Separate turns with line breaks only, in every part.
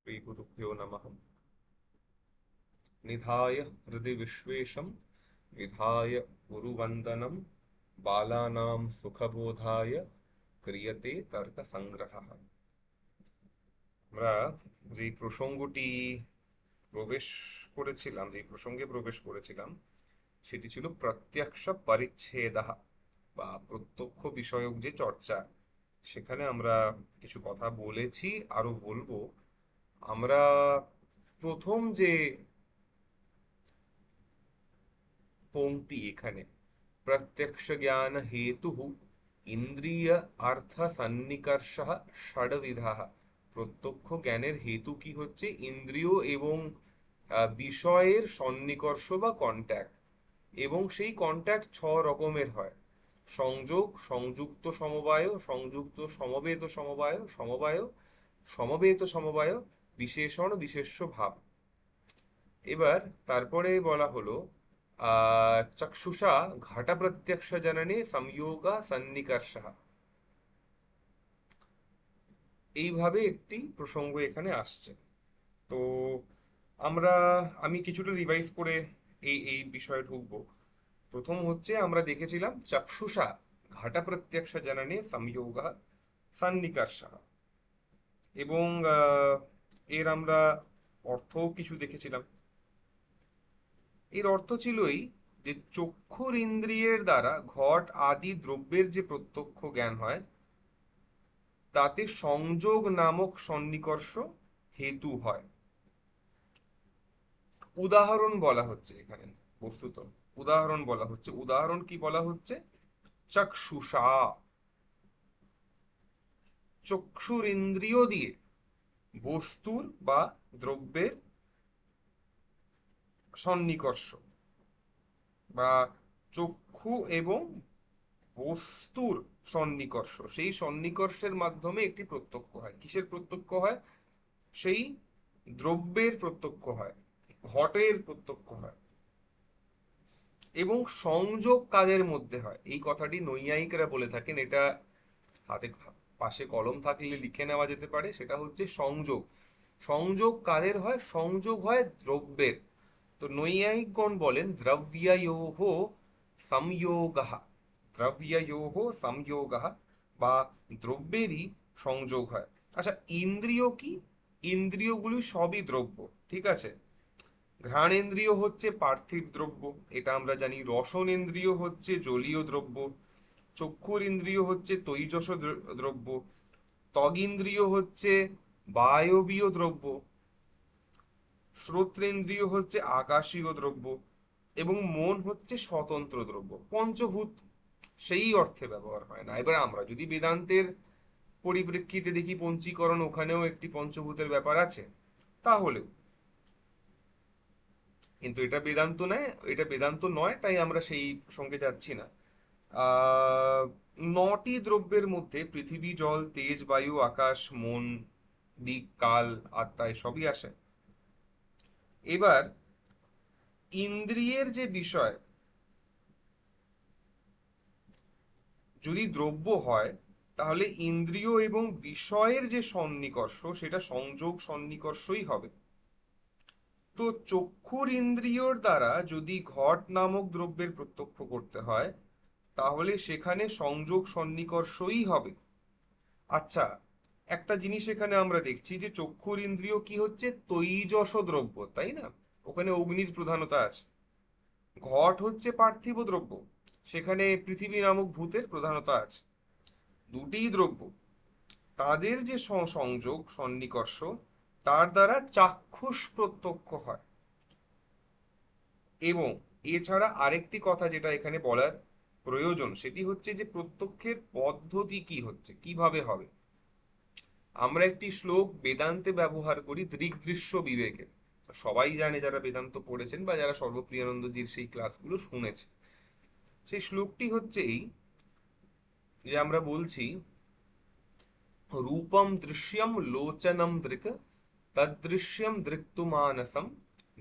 श्रीगुरुभ्यो नमः। निधाय हृदि विश्वेशं विधाय गुरुवन्दनं बालानां सुखबोधाय क्रियते तर्कसङ्ग्रहः। আমরা যেই প্রসঙ্গটি প্রবেশ করেছিলাম, যেই প্রসঙ্গে প্রবেশ করেছিলাম, সেটি ছিল প্রত্যক্ষ পরিচ্ছেদঃ বা প্রত্যক্ষ বিষয়ক যে চর্চা। সেখানে আমরা কিছু কথা বলেছি, আরো বলবো। আমরা প্রথম যে पंक्ति এখানে प्रत्यक्ष ज्ञान हेतु इंद्रिय अर्थ सन्निकर्षः षड्विधः। প্রত্যক্ষ জ্ঞানের হেতু কি হচ্ছে ইন্দ্রিয় এবং বিষয়ের সন্নিকর্ষ বা কন্ট্যাক্ট, এবং সেই কন্ট্যাক্ট ছ রকমের হয়: সংযোগ, সংযুক্ত সমবায়, সংযুক্ত সমবেত সমবায়, সমবায়, সমবেত সমবায়, বিশেষণ বিশেষ্য ভাব। এবার তারপরে বলা হলো চক্ষুষা ঘট প্রত্যক্ষ জননে সংযোগ সন্নিকর্ষ। এইভাবে একটি প্রসঙ্গ এখানে আসছে। তো আমরা আমি কিছুটা রিভাইজ করে এই এই বিষয়ে ঢুকবো। প্রথম হচ্ছে আমরা দেখেছিলাম চক্ষুষা ঘট প্রত্যক্ষ জননে সংযোগ সন্নিকর্ষ, এবং এর আমরা অর্থও কিছু দেখেছিলাম। এর অর্থ ছিলই যে চক্ষুর ইন্দ্রিয়ের দ্বারা ঘট আদি দ্রব্যের যে প্রত্যক্ষ জ্ঞান হয়, তাতে সংযোগ নামক সন্নিকর্ষ হেতু হয়। উদাহরণ বলা হচ্ছে এখানে, বস্তুত উদাহরণ বলা হচ্ছে। উদাহরণ কি বলা হচ্ছে? চক্ষুষা, চক্ষুর ইন্দ্রিয় দিয়ে বস্তুর বা দ্রব্যের সন্নিকর্ষ, বা চক্ষু এবং বস্তুর সন্নিকর্ষ, সেই সন্নিকর্ষের মাধ্যমে একটি প্রত্যক্ষ হয়। কিসের প্রত্যক্ষ হয়? সেই দ্রব্যের প্রত্যক্ষ হয়, ঘটের প্রত্যক্ষ হয়। এবং সংযোগ কাদের মধ্যে হয়, এই কথাটি নৈয়ায়িকরা বলে থাকেন। এটা হাতে পাশে কলম থাকলে লিখে নেওয়া যেতে পারে। সেটা হচ্ছে সংযোগ। সংযোগ কাদের হয়? সংযোগ হয় দ্রব্যের। তো নৈয়ায়িকগণ বলেন দ্রব্যয়োঃ সংযোগঃ, দ্রব্যয়োঃ সংযোগঃ, বা দ্রব্যেরই সংযোগ হয়। আচ্ছা, ইন্দ্রিয় কি? ইন্দ্রিয়গুলি সবই দ্রব্য, ঠিক আছে। ঘ্রাণেন্দ্রিয় হচ্ছে পার্থিব দ্রব্য, এটা আমরা জানি। রসনেন্দ্রিয় হচ্ছে জলীয় দ্রব্য। চক্ষুর ইন্দ্রিয় হচ্ছে তৈজস দ্রব্য। ত্বগিন্দ্রিয় হচ্ছে বায়বীয় দ্রব্য। শ্রোত্রেন্দ্রিয় হচ্ছে আকাশীয় দ্রব্য, এবং মন হচ্ছে স্বতন্ত্র দ্রব্য। পঞ্চভূত সেই অর্থে ব্যবহার হয় না। এবার আমরা যদি বেদান্তের পরিপ্রেক্ষিতে দেখি, পঞ্চীকরণ, ওখানেও একটি পঞ্চভূতের ব্যাপার আছে, তাহলেও কিন্তু এটা বেদান্ত নয়, এটা বেদান্ত নয়, তাই আমরা সেই সঙ্গে যাচ্ছি না। আহ নটি দ্রব্যের মধ্যে পৃথিবী, জল, তেজ, বায়ু, আকাশ, মন, দিক, কাল, আত্মা সবই আসে। এবার ইন্দ্রিয়ের যে বিষয় যদি দ্রব্য হয়, তাহলে ইন্দ্রিয় এবং বিষয়ের যে সন্নিকর্ষ, সেটা সংযোগ সন্নিকর্ষই হবে। তো চক্ষুর ইন্দ্রিয়র দ্বারা যদি ঘট নামক দ্রব্যের প্রত্যক্ষ করতে হয়, তাহলে সেখানে সংযোগ সন্নিকর্ষই হবে। আচ্ছা, একটা জিনিস এখানে আমরা দেখছি যে চক্ষুর ইন্দ্রিয় কি হচ্ছে? তৈজস দ্রব্য, তাই না? ওখানে অগ্নির প্রধানতা আছে। ঘট হচ্ছে পার্থিব দ্রব্য, সেখানে পৃথিবী নামক ভূতের প্রধানতা আছে। দুটিই দ্রব্য, তাদের যে সংযোগ সন্নিকর্ষ, তার দ্বারা চাক্ষুষ প্রত্যক্ষ হয়। এবং এছাড়া আরেকটি কথা যেটা এখানে বলার প্রয়োজন, সেটি হচ্ছে যে প্রত্যক্ষের পদ্ধতি কি হচ্ছে, কিভাবে হবে। আমরা একটি শ্লোক বেদান্তে ব্যবহার করি দৃগ্দৃশ্য বিবেকে। সবাই জানে যারা বেদান্ত পড়েছেন বা যারা সর্বপ্রিয়ানন্দজির সেই ক্লাসগুলো শুনেছে। সেই শ্লোকটি হচ্ছে এই, যে আমরা বলছি রূপম দৃশ্যম লোচনম দৃক তদৃশ্যম দৃক্তুমানসম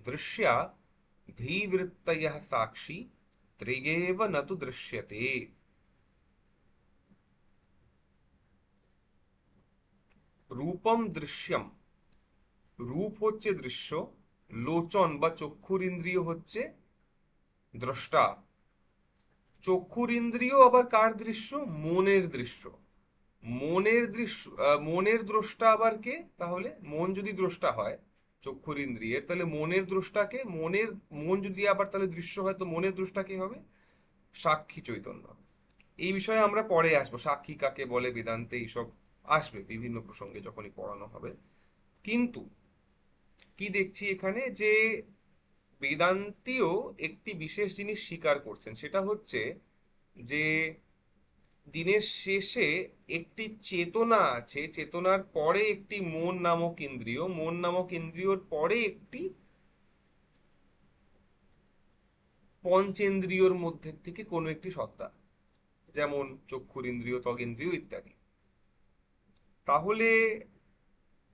দৃশ্যা ধীবৃত্তয়ঃ সাক্ষী ত্রিগেব নতু দৃশ্যতে। রূপম দৃশ্যম, রূপ হচ্ছে দৃশ্য, লোচন বা চক্ষুর ইন্দ্রিয় হচ্ছে দ্রষ্টা। চক্ষুর ইন্দ্রিয় আবার কার দৃশ্য? মনের দৃশ্য। মনের দৃশ্য, মনের দ্রষ্টা আবার কে? তাহলে মন যদি দ্রষ্টা হয় চক্ষুর ইন্দ্রিয়ের, তাহলে মনের দ্রষ্টাকে, মন যদি আবার তাহলে দৃশ্য হয়, তো মনের দ্রষ্টা কে হবে? সাক্ষী চৈতন্য। এই বিষয়ে আমরা পরে আসবো, সাক্ষী কাকে বলে বেদান্তে এইসব আসবে বিভিন্ন প্রসঙ্গে যখনই পড়ানো হবে। কিন্তু কি দেখছি এখানে, যে বেদান্তীয় একটি বিশেষ জিনিস স্বীকার করছেন, সেটা হচ্ছে যে দিনের শেষে একটি চেতনা আছে, চেতনার পরে একটি মন নামক ইন্দ্রিয়, মন নামক ইন্দ্রিয়র পরে একটি পঞ্চেন্দ্রিয়র মধ্যে থেকে কোনো একটি সত্তা, যেমন চক্ষুর ইন্দ্রিয়, ত্বগেন্দ্রিয় ইত্যাদি। তাহলে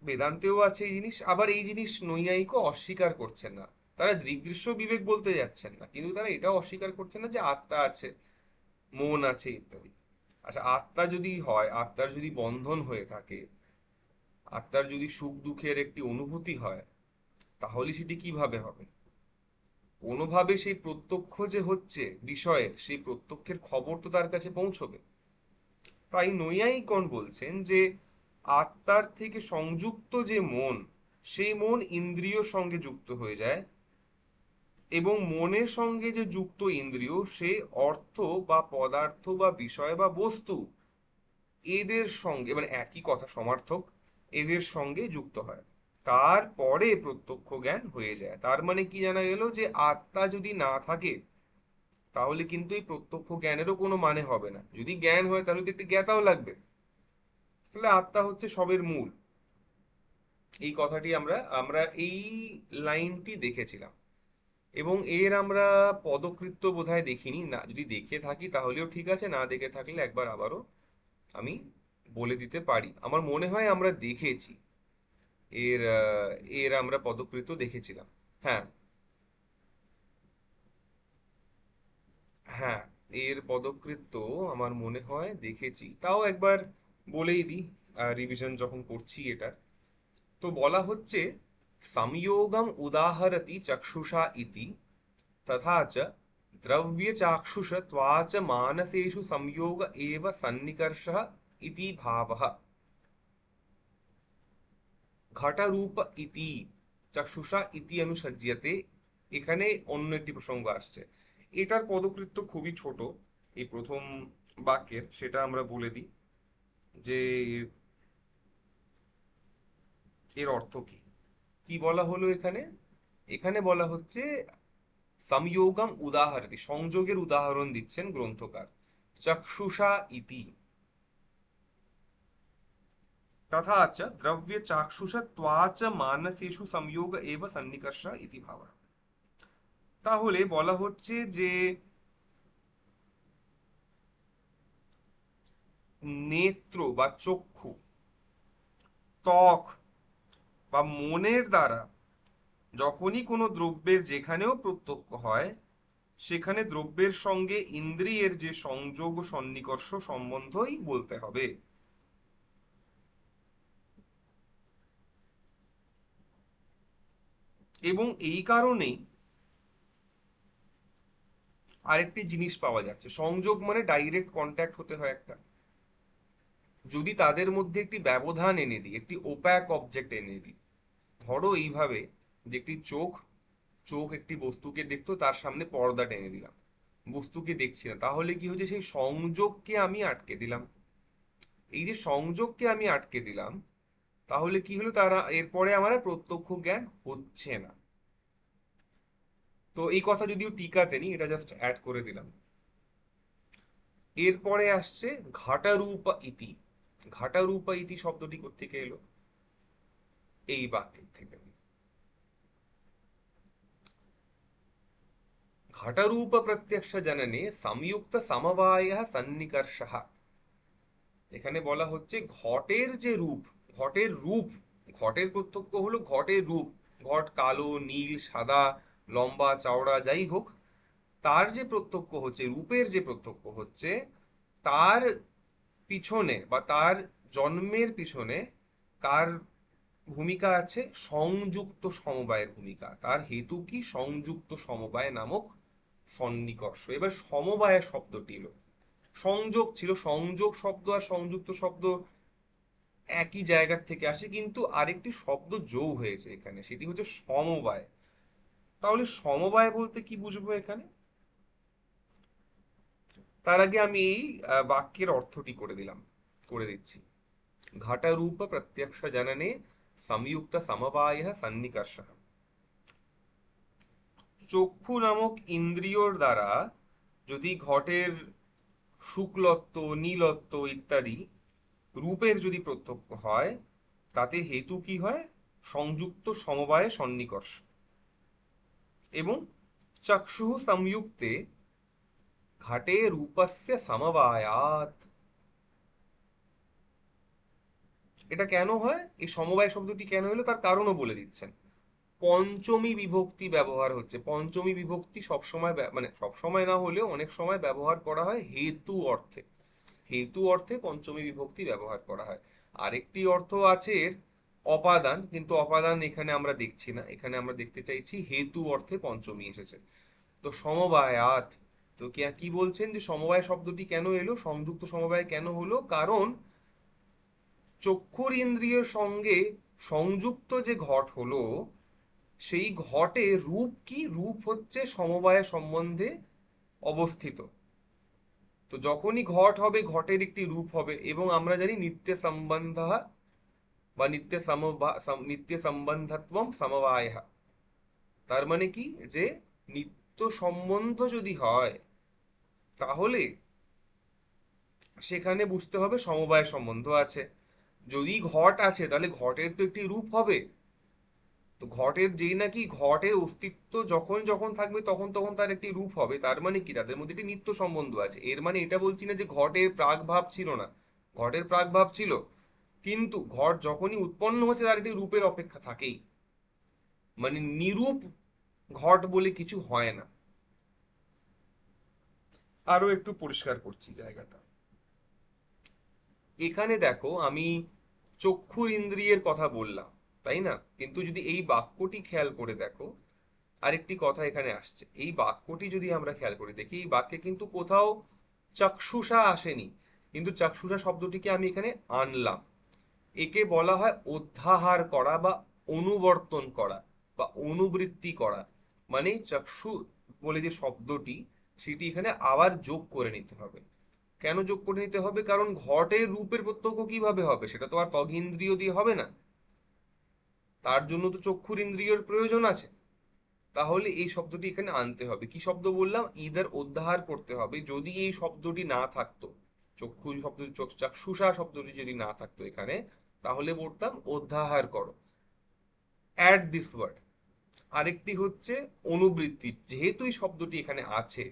বেদান্তেও আছে এই জিনিস, আবার এই জিনিস নৈয়ায়িকও অস্বীকার করছেন না। তারা দৃগ্দৃশ্য বিবেক বলতে যাচ্ছেন না, কিন্তু তারা এটাও অস্বীকার করছেন না যে আত্মা আছে, মন আছে ইত্যাদি। আচ্ছা, আত্মা যদি হয়, আত্মার যদি বন্ধন হয়ে থাকে, আত্মার যদি সুখ দুঃখের একটি অনুভূতি হয়, তাহলে সেটি কিভাবে হবে? কোনোভাবে সেই প্রত্যক্ষ যে হচ্ছে বিষয়ের, সেই প্রত্যক্ষের খবর তো তার কাছে পৌঁছবে। তাই নৈয়ায়িকগণ বলছেন যে আত্মার থেকে সংযুক্ত যে মন, সেই মন ইন্দ্রিয়র সঙ্গে যুক্ত হয়ে যায়, এবং মনের সঙ্গে যে যুক্ত ইন্দ্রিয়, সে অর্থ বা পদার্থ বা বিষয় বা বস্তু, এদের সঙ্গে, মানে একই কথা সমার্থক, এদের সঙ্গে যুক্ত হয়, তারপরে প্রত্যক্ষ জ্ঞান হয়ে যায়। তার মানে কি জানা গেল, যে আত্মা যদি না থাকে, তাহলে কিন্তু এই প্রত্যক্ষ জ্ঞানেরও কোনো মানে হবে না। যদি জ্ঞান হয়, তাহলে তো একটি জ্ঞাতাও লাগবে। তাহলে আত্মা হচ্ছে সবের মূল। এই কথাটি আমরা আমরা এই লাইনটি দেখেছিলাম, এবং এর আমরা পদকৃত্য বোধহয় দেখিনি, না যদি দেখে থাকি তাহলেও ঠিক আছে, না দেখে থাকলে একবার আবারও আমি বলে দিতে পারি। আমার মনে হয় আমরা দেখেছি এর এর আমরা পদকৃত্য দেখেছিলাম। হ্যাঁ, হ্যাঁ, এর পদকৃত্য আমার মনে হয় দেখেছি, তাও একবার বলেই দিই, রিভিশন যখন করছি এটা। তো বলা হচ্ছে, সংযোগম উদাহরতি চক্ষুষা ইতি, तथा च द्रव्यचाक्षुषत्वाच मानसेषु संयोग एव सन्निकर्षः इति भावः। ঘটারূপ ইতি চক্ষুষা ইতি অনুসজ্জিয়তে। এখানে অন্য একটি প্রসঙ্গ আসছে। এটার পদকৃত্য খুবই ছোট, এই প্রথম বাক্যের, সেটা আমরা বলে দিই যে এর অর্থ কি। কি বলা হলো এখানে? এখানে বলা হচ্ছে সংযোগম উদাহরতি, সংযোগের উদাহরণ দিচ্ছেন গ্রন্থকার। চক্ষুষা ইতি तथा च द्रव्य चाक्षुषत्वाच मानसेषु संयोग एव सन्निकर्ष इति भाव। তাহলে বলা হচ্ছে যে নেত্র বা চক্ষু, ত্বক বা মনের দ্বারা যখনই কোনো দ্রব্যের যেখানেও প্রত্যক্ষ হয়, সেখানে দ্রব্যের সঙ্গে ইন্দ্রিয়ের যে সংযোগ ও সন্নিকর্ষ সম্বন্ধই বলতে হবে। এবং এই কারণেই আরেকটি জিনিস পাওয়া যাচ্ছে, সংযোগ মানে ডাইরেক্ট কন্ট্যাক্ট হতে হয় একটা। যদি তাদের মধ্যে একটি ব্যবধান এনে দিই, একটি ওপ্যাক অবজেক্ট এনে দিই, ধরো এইভাবে, যে একটি চোখ, চোখ একটি বস্তুকে দেখতো, তার সামনে পর্দা টেনে দিলাম, বস্তুকে দেখছি না, তাহলে কি হচ্ছে, সেই সংযোগকে আমি আটকে দিলাম। এই যে সংযোগকে আমি আটকে দিলাম, তাহলে কি হলো, তারা এরপরে আমার আর প্রত্যক্ষ জ্ঞান হচ্ছে না। তো এই কথা যদিও টিকাতে নি, এটা জাস্ট অ্যাড করে দিলাম। এরপরে আসছে ঘাটারূপ ইতি। ঘাটারূপ ইতি শব্দটি কোত্থেকে এলো? এই বাক্যের থেকে। घटरूप प्रत्यक्ष जनने संयुक्त समवाय सन्निकर्ष। এখানে বলা হচ্ছে ঘটের যে রূপ, ঘটের রূপ, ঘটের প্রত্যক্ষ হলো ঘটের রূপ। ঘট কালো, নীল, সাদা, লম্বা, চওড়া, যাই হোক, তার যে প্রত্যক্ষ হচ্ছে, রূপের যে প্রত্যক্ষ হচ্ছে, তার পিছনে বা তার জন্মের পিছনে কার ভূমিকা আছে সংযুক্ত সমবায়ের ভূমিকা। তার হেতু কি? সংযুক্ত সমবায় নামক সন্নিকর্ষ। এবার সমবায় শব্দটি এলো, সংযোগ ছিল, সংযোগ শব্দ আর সংযুক্ত শব্দ একই জায়গার থেকে আসে, কিন্তু আরেকটি শব্দ যোগ হয়েছে এখানে, সেটি হচ্ছে সমবায়। তাহলে সমবায় বলতে কি বুঝবো এখানে? তার আগে আমি এই বাক্যের অর্থটি করে দিচ্ছি। ঘটরূপ প্রত্যক্ষ জননে সংযুক্ত সমবায় সন্নিকর্ষ। চক্ষু নামক ইন্দ্রিয়র দ্বারা যদি ঘটের শুক্লত্ব, নীলত্ব ইত্যাদি রূপের যদি প্রত্যক্ষ হয়, তাতে হেতু কি হয়? সংযুক্ত সমবায়ে সন্নিকর্ষ। এবং চক্ষু সংযুক্তে ঘটে রূপস্য সমবায়াৎ। এটা কেন হয়, এই সমবায় শব্দটি কেন হলো তার কারণও বলে দিচ্ছেন। পঞ্চমী বিভক্তি ব্যবহার হচ্ছে। পঞ্চমী বিভক্তি সবসময় মানে সবসময় না হলেও অনেক সময় ব্যবহার করা হয় হেতু অর্থে। হেতু অর্থে পঞ্চমী বিভক্তি ব্যবহার করা হয়। আরেকটি অর্থ আছে এর অপাদান, কিন্তু অপাদান এখানে আমরা দেখছি না, এখানে আমরা দেখতে চাইছি হেতু অর্থে পঞ্চমী এসেছে। তো সমবায়াত, তো কি বলছেন যে সমবায় শব্দটি কেন এলো, সংযুক্ত সমবায় কেন হলো? কারণ চক্ষুর ইন্দ্রিয়ের সঙ্গে সংযুক্ত যে ঘট হলো, সেই ঘটে রূপ কি? রূপ হচ্ছে সমবায় সম্বন্ধে অবস্থিত। তো যখনই ঘট হবে, ঘটের একটি রূপ হবে, এবং আমরা জানি নিত্য সম্বন্ধ বা নিত্য সম্বন্ধত্বম সমবায়। তার মানে কি, যে নিত্য সম্বন্ধ যদি হয়, তাহলে সেখানে বুঝতে হবে সমবায় সম্বন্ধ আছে। যদি ঘট আছে, তাহলে ঘটের তো একটি রূপ হবে। তো ঘটের যেই নাকি ঘটের অস্তিত্ব যখন যখন থাকবে, তখন তখন তার একটি রূপ হবে। তার মানে কি, তাদের মধ্যে একটি নিত্য সম্বন্ধ আছে। এর মানে এটা বলছি না যে ঘটের প্রাগভাব ছিল না, ঘটের প্রাগভাব ছিল, কিন্তু ঘট যখনই উৎপন্ন হচ্ছে তার একটি রূপের অপেক্ষা থাকেই। মানে নিরূপ ঘট বলে কিছু হয় না। আরো একটু পরিষ্কার করছি জায়গাটা। এখানে দেখো, আমি চক্ষুর ইন্দ্রিয়ের কথা বললাম, তাই না? কিন্তু যদি এই বাক্যটি খেয়াল করে দেখো, আরেকটি কথা এখানে আসছে। এই বাক্যটি যদি আমরা খেয়াল করে দেখি, এই বাক্যে কিন্তু কোথাও চক্ষুষা আসেনি, কিন্তু চক্ষুষা শব্দটিকে আমি এখানে আনলাম। একে বলা হয় অধ্যাহার করা বা অনুবর্তন করা বা অনুবৃত্তি করা। মানে চক্ষু বলে যে শব্দটি, সেটি এখানে আবার যোগ করে নিতে হবে। কেন যোগ করে নিতে হবে? কারণ ঘটের রূপের প্রত্যক্ষ কিভাবে হবে, সেটা তো আর ত্বগিন্দ্রিয় দিয়ে হবে না, তার জন্য তো চক্ষুর ইন্দ্রিয়র প্রয়োজন আছে। তাহলে এই শব্দটি এখানে আনতে হবে। কি শব্দ বললাম? ইদার অধ্যাহার করতে হবে। যদি এই শব্দটি না থাকতো, চক্ষু শব্দ, চাক্ষুষা শব্দটি যদি না থাকতো এখানে, তাহলে বলতাম অধ্যাহার করো, অ্যাড দিস ওয়ার্ড। আরেকটি হচ্ছে অনুবৃত্তি। যেহেতু এই শব্দটি এখানে আছে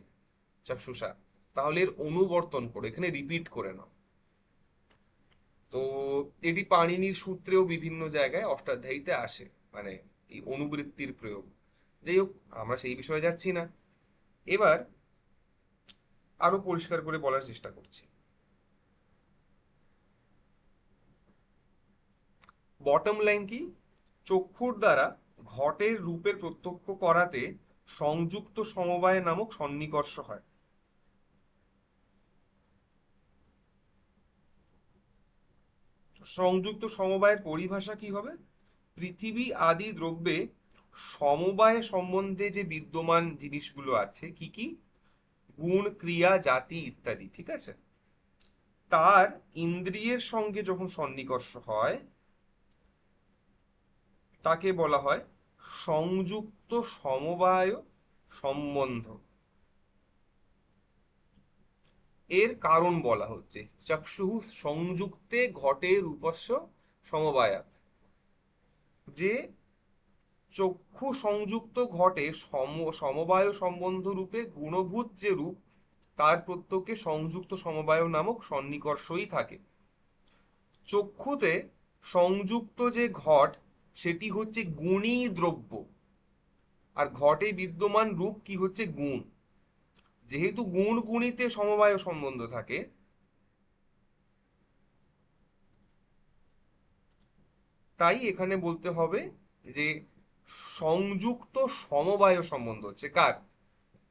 চাক্ষুষা, তাহলে এর অনুবর্তন করো, এখানে রিপিট করে নাও। তো এটি পাণিনির সূত্রেও বিভিন্ন জায়গায় অষ্টাধ্যায়ীতে আসে, মানে এই অনুবৃত্তির প্রয়োগ। যাই হোক, আমরা সেই বিষয়ে যাচ্ছি না। এবার আরো পরিষ্কার করে বলার চেষ্টা করছি। বটম লাইন কি? চক্ষুর দ্বারা ঘটের রূপের প্রত্যক্ষ করাতে সংযুক্ত সমবায় নামক সন্নিকর্ষ হয়। সংযুক্ত সমবায়ের পরিভাষা কি হবে? পৃথিবী আদি দ্রব্যে সমবায় সম্বন্ধে যে বিদ্যমান জিনিসগুলো আছে, কি কি? গুণ, ক্রিয়া, জাতি ইত্যাদি, ঠিক আছে? তার ইন্দ্রিয়ের সঙ্গে যখন সন্নিকর্ষ হয়, তাকে বলা হয় সংযুক্ত সমবায় সম্বন্ধ। এর কারণ বলা হচ্ছে চক্ষু সংযুক্তে ঘটে রূপস্য সমবায়াত। যে চক্ষু সংযুক্ত ঘটে সমবায় সম্বন্ধ রূপে গুণভূত যে রূপ, তার প্রত্যেকে সংযুক্ত সমবায় নামক সন্নিকর্ষই থাকে। চক্ষুতে সংযুক্ত যে ঘট, সেটি হচ্ছে গুণী দ্রব্য, আর ঘটে বিদ্যমান রূপ কি হচ্ছে? গুণ। যেহেতু গুণ গুণীতে সমবায় সম্বন্ধ থাকে, তাই এখানে বলতে হবে যে সংযুক্ত সমবায় সম্বন্ধ হচ্ছে কার?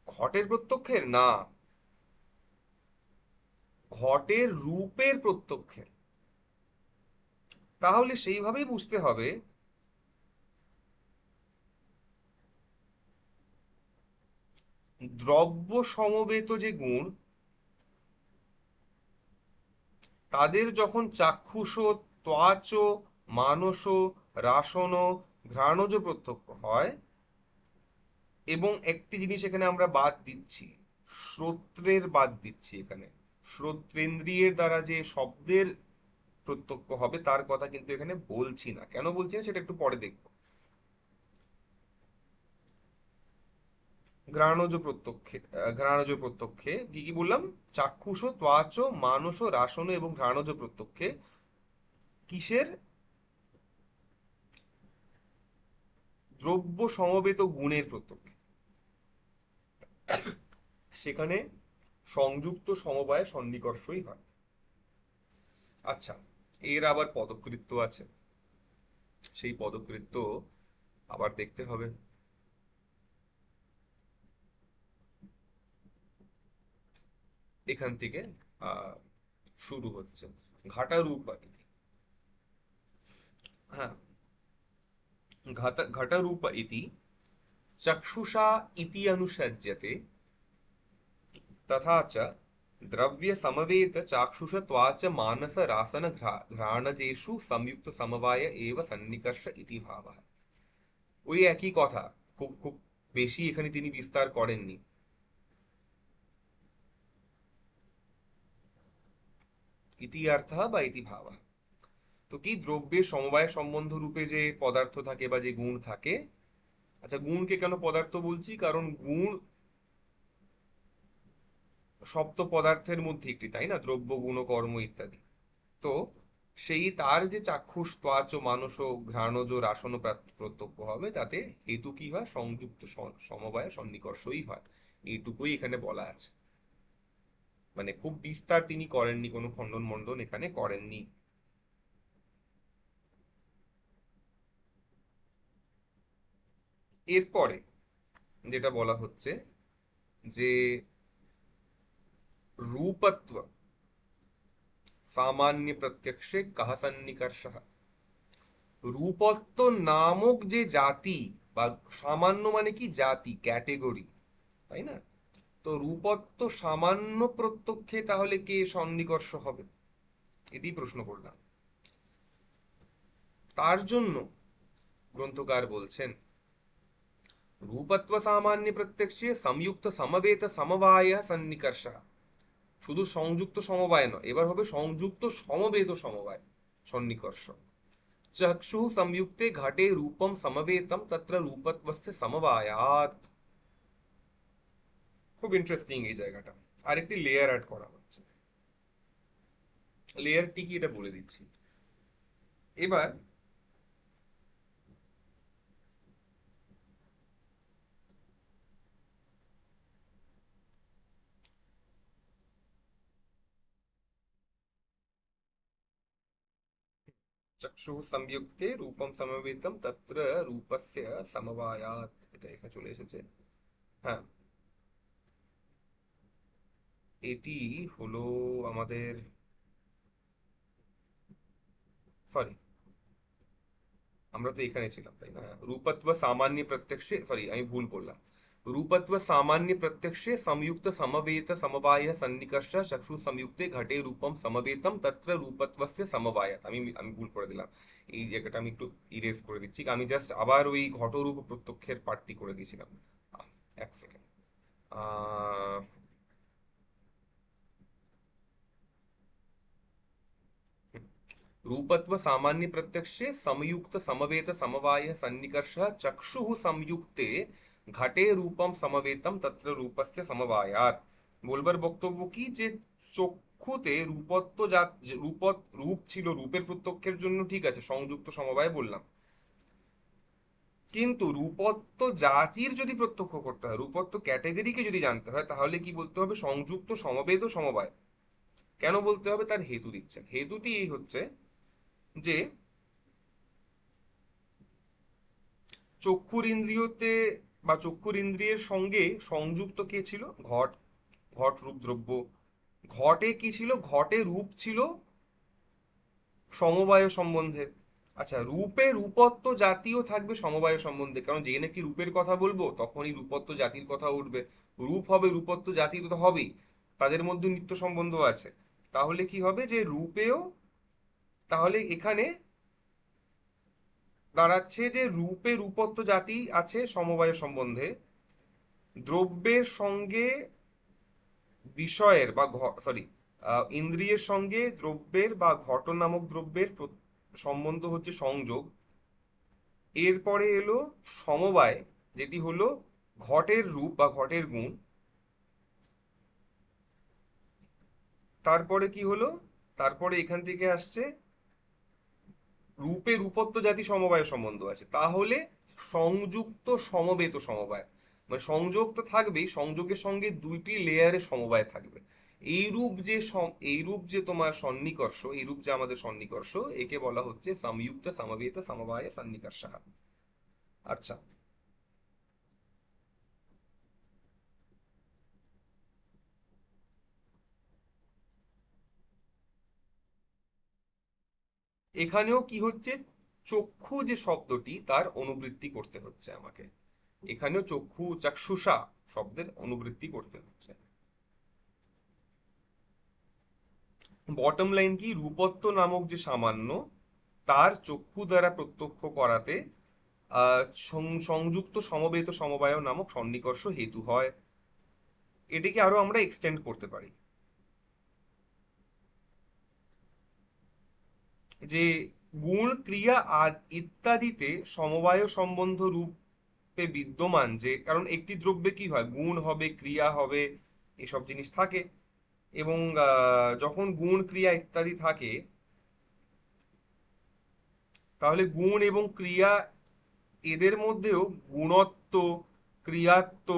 ঘটের প্রত্যক্ষের না, ঘটের রূপের প্রত্যক্ষের। তাহলে সেইভাবেই বুঝতে হবে দ্রব্য সমবেত যে গুণ, তাদের যখন চাক্ষুষ, ত্বচ, মানস, রাসন, ঘ্রাণজ প্রত্যক্ষ হয়, এবং একটি জিনিস এখানে আমরা বাদ দিচ্ছি, শ্রোত্রের বাদ দিচ্ছি এখানে, শ্রোত্রেন্দ্রিয়ের দ্বারা যে শব্দের প্রত্যক্ষ হবে তার কথা কিন্তু এখানে বলছি না। কেন বলছি না সেটা একটু পরে দেখব। ঘ্রাণজ প্রত্যক্ষে কি কি বললাম? চাক্ষুষ, ত্বচ, মানস, রাসন এবং ঘ্রাণজ প্রত্যক্ষে কিসের? দ্রব্য সমবেত গুণের প্রত্যক্ষে। সেখানে সংযুক্ত সমবায় সন্নিকর্ষই হয়। আচ্ছা, এর আবার পদকৃত্য আছে, সেই পদকৃত্য আবার দেখতে হবে। এখান থেকে আহ শুরু হচ্ছে ঘাটারূপাতি। হ্যাঁ, ঘটरूप इति चक्षुषा इति अनुसज्यते, तथा च द्रव्य समवेत चाक्षुष त्वाच मानस रासन घ्राणजेषु संयुक्त समवाय एव सन्निकर्ष इति भावः। ওই একই কথা, খুব খুব বেশি এখানে তিনি বিস্তার করেননি। ইতি অর্থः বা ইতি ভাবः। তো কি দ্রব্যের সমবায় সম্বন্ধ রূপে যে পদার্থ থাকে বা যে গুণ থাকে। আচ্ছা, গুণকে কেন পদার্থ বলছি? কারণ গুণ সপ্ত পদার্থের মধ্যে একটি, তাই না? দ্রব্য, গুণ, কর্ম ইত্যাদি। তো সেই তার যে চাক্ষুষ, ত্বচ, মানস, ঘ্রাণজ, রাসন প্রত্যক্ষ হবে, তাতে হেতু কি হয়? সংযুক্ত সমবায় সন্নিকর্ষই হয়। এইটুকুই এখানে বলা আছে। মানে খুব বিস্তার তিনি করেননি, কোনো খণ্ডন মণ্ডন এখানে করেননি। এরপরে যেটা বলা হচ্ছে যে रूपत्व सामान्य प्रत्यक्षे कः सन्निकर्षः। রূপত্ব নামক যে জাতি, বা সামান্য মানে কি জাতি, ক্যাটেগরি, তাই না? তো রূপত্ব সামান্য প্রত্যক্ষে তাহলে কে সন্নিকর্ষ হবে? এটি প্রশ্ন করলাম। তার জন্য গ্রন্থকার বলছেন রূপত্ব সামান্য প্রত্যক্ষে সংযুক্ত সমবেত সমবায় সন্নিকর্ষ। শুধু সংযুক্ত সমবায় নয়, এবার হবে সংযুক্ত সমবেত সমবায় সন্নিকর্ষ। चक्षु संयुक्ते घटे रूपम समवेतम तत्र रूपत्वस्य समवायात। খুব ইন্টারেস্টিং এই জায়গাটা। আরেকটি লেয়ার অ্যাড করা হচ্ছে। লেয়ারটি কি এটা বলে দিচ্ছি। এবার চক্ষু সংযুক্তে রূপম সমবেতম তত্র রূপস্য সমবায়াত, এটা এখানে চলে এসেছে। হ্যাঁ, এটি হলো আমাদের, সরি, আমরা তো এখানে ছিলাম, তাই না? রূপত্ব সামান্য প্রত্যক্ষে, সরি আমি ভুল করলাম। रूपत्व सामान्य प्रत्यक्षे संयुक्त समवेत समवाय सन्निकर्ष चक्षु संयुक्ते घटे रूपम समवेतम तत्र रूपत्वस्य समवायात। আমি ভুল করে দিলাম, এই জায়গাটা আমি একটু ইরেজ করে দিচ্ছি। আমি জাস্ট আবার ওই ঘটরূপ প্রত্যক্ষের পার্টটি করে দিয়েছিলাম। এক সেকেন্ড। रूपत्व सामान्य प्रत्यक्षे संयुक्त समवेत समवाय सन्निकर्ष चक्षु संयुक्ते घटे रूपम समवेतम तत्र रूपस्य समवायात। বলবার বক্তব্য কি যে চক্ষুতে রূপত্ব রূপ ছিল, রূপের প্রত্যক্ষের জন্য ঠিক আছে সংযুক্ত সমবায় বললাম, কিন্তু রূপত্ব জাতির যদি প্রত্যক্ষ করতে হয়, রূপত্ব ক্যাটেগরিকে যদি জানতে হয়, তাহলে কি বলতে হবে? সংযুক্ত সমবেত সমবায়। কেন বলতে হবে? তার হেতু দিচ্ছেন। হেতুটি এই হচ্ছে যে চক্ষুর ইন্দ্রিয়তে বা চক্ষুর ইন্দ্রিয়ের সঙ্গে সংযুক্ত কে ছিল? ঘট। ঘট রূপ দ্রব্য। ঘটে কি ছিল? ঘটে রূপ ছিল সমবায় সম্বন্ধে। আচ্ছা, রূপে রূপত্ব জাতীয় থাকবে সমবায় সম্বন্ধে, কারণ যে নাকি রূপের কথা বলবো তখনই রূপত্ব জাতির কথা উঠবে। রূপ হবে, রূপত্ব জাতি তো হবেই, তাদের মধ্যে নিত্য সম্বন্ধ আছে। তাহলে কি হবে যে রূপেও, তাহলে এখানে দাঁড়াচ্ছে যে রূপে রূপত্ব জাতি আছে সমবায় সম্বন্ধে, দ্রব্যের সঙ্গে বিষয়ের বা সরি ইন্দ্রিয়ের সঙ্গে দ্রব্যের বা ঘট নামক দ্রব্যের সম্বন্ধ হচ্ছে সংযোগ। এরপরে এলো সমবায়, যেটি হলো ঘটের রূপ বা ঘটের গুণ। তারপরে কি হলো? তারপরে এখান থেকে আসছে রূপে রূপত্ব জাতি সমবায় সম্বন্ধ আছে। তাহলে সংযুক্ত সমবেত সমবায়, মানে সংযোগ তো থাকবেই, সংযোগের সঙ্গে দুইটি লেয়ারে সমবায় থাকবে। এইরূপ যে তোমার সন্নিকর্ষ, এইরূপ যে আমাদের সন্নিকর্ষ, একে বলা হচ্ছে সংযুক্ত সমবেত সমবায় সন্নিকর্ষ। আচ্ছা, এখানেও কি হচ্ছে? চক্ষু যে শব্দটি তার অনুবৃত্তি করতে হচ্ছে আমাকে। এখানেও চক্ষু চাক্ষুষা শব্দের অনুবৃত্তি করতে হচ্ছে। বটম লাইন কি? রূপত্ব নামক যে সামান্য, তার চক্ষু দ্বারা প্রত্যক্ষ করাতে সংযুক্ত সমবেত সমবায় নামক সন্নিকর্ষ হেতু হয়। এটিকে আরো আমরা এক্সটেন্ড করতে পারি যে গুণ ক্রিয়া ইত্যাদিতে সমবায় সম্বন্ধ রূপে বিদ্যমান, যে কারণ একটি দ্রব্যে কি হয়, গুণ হবে, ক্রিয়া হবে, এসব জিনিস থাকে। এবং যখন গুণ ক্রিয়া ইত্যাদি থাকে, তাহলে গুণ এবং ক্রিয়া এদের মধ্যেও গুণত্ব, ক্রিয়াত্ব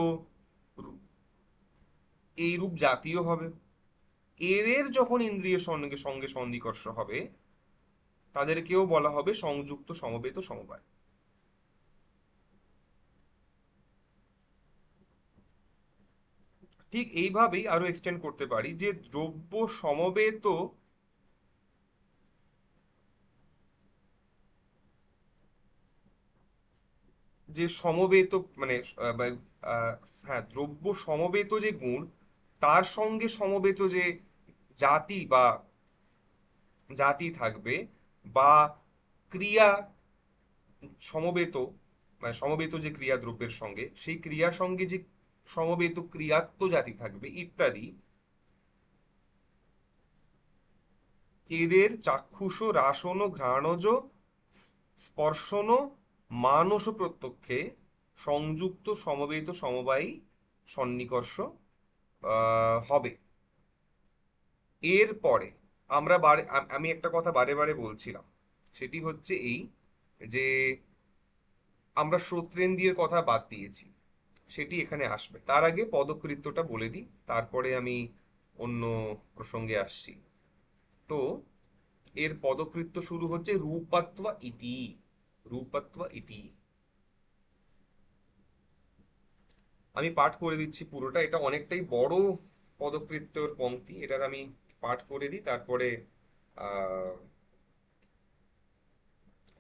এই রূপ জাতীয় হবে। এদের যখন ইন্দ্রিয়ের সঙ্গে সঙ্গে সন্নিকর্ষ হবে, তাদেরকেও বলা হবে সংযুক্ত সমবেত সমবায়। ঠিক এইভাবেই আরো এক্সটেন্ড করতে পারি যে দ্রব্য সমবেত, যে সমবেত মানে আহ, হ্যাঁ, দ্রব্য সমবেত যে গুণ, তার সঙ্গে সমবেত যে জাতি বা জাতি থাকবে, বা ক্রিয়া সমবেত, মানে সমবেত যে ক্রিয়া দ্রব্যের সঙ্গে, সেই ক্রিয়ার সঙ্গে যে সমবেত ক্রিয়াত্ব জাতি থাকবে ইত্যাদি, এদের চাক্ষুষ রাসন ঘ্রাণজ স্পর্শন মানস প্রত্যক্ষে সংযুক্ত সমবেত সমবায়ী সন্নিকর্ষ হবে। এর পরে আমরা আমি একটা কথা বারে বারে বলছিলাম, সেটি হচ্ছে এই যে আমরা শ্রোত্রেন্দ্রিয়ের কথা বাদ দিয়েছি, সেটি এখানে আসবে। তার আগে পদকৃত্যটা বলে দিই, তারপরে আমি অন্য প্রসঙ্গে আসছি। তো এর পদকৃত্য শুরু হচ্ছে রূপাত্বা ইতি। রূপাত্বা ইতি, আমি পাঠ করে দিচ্ছি পুরোটা, এটা অনেকটাই বড় পদকৃত্যের পংক্তি, এটার আমি পাঠ করে দিই, তারপরে আহ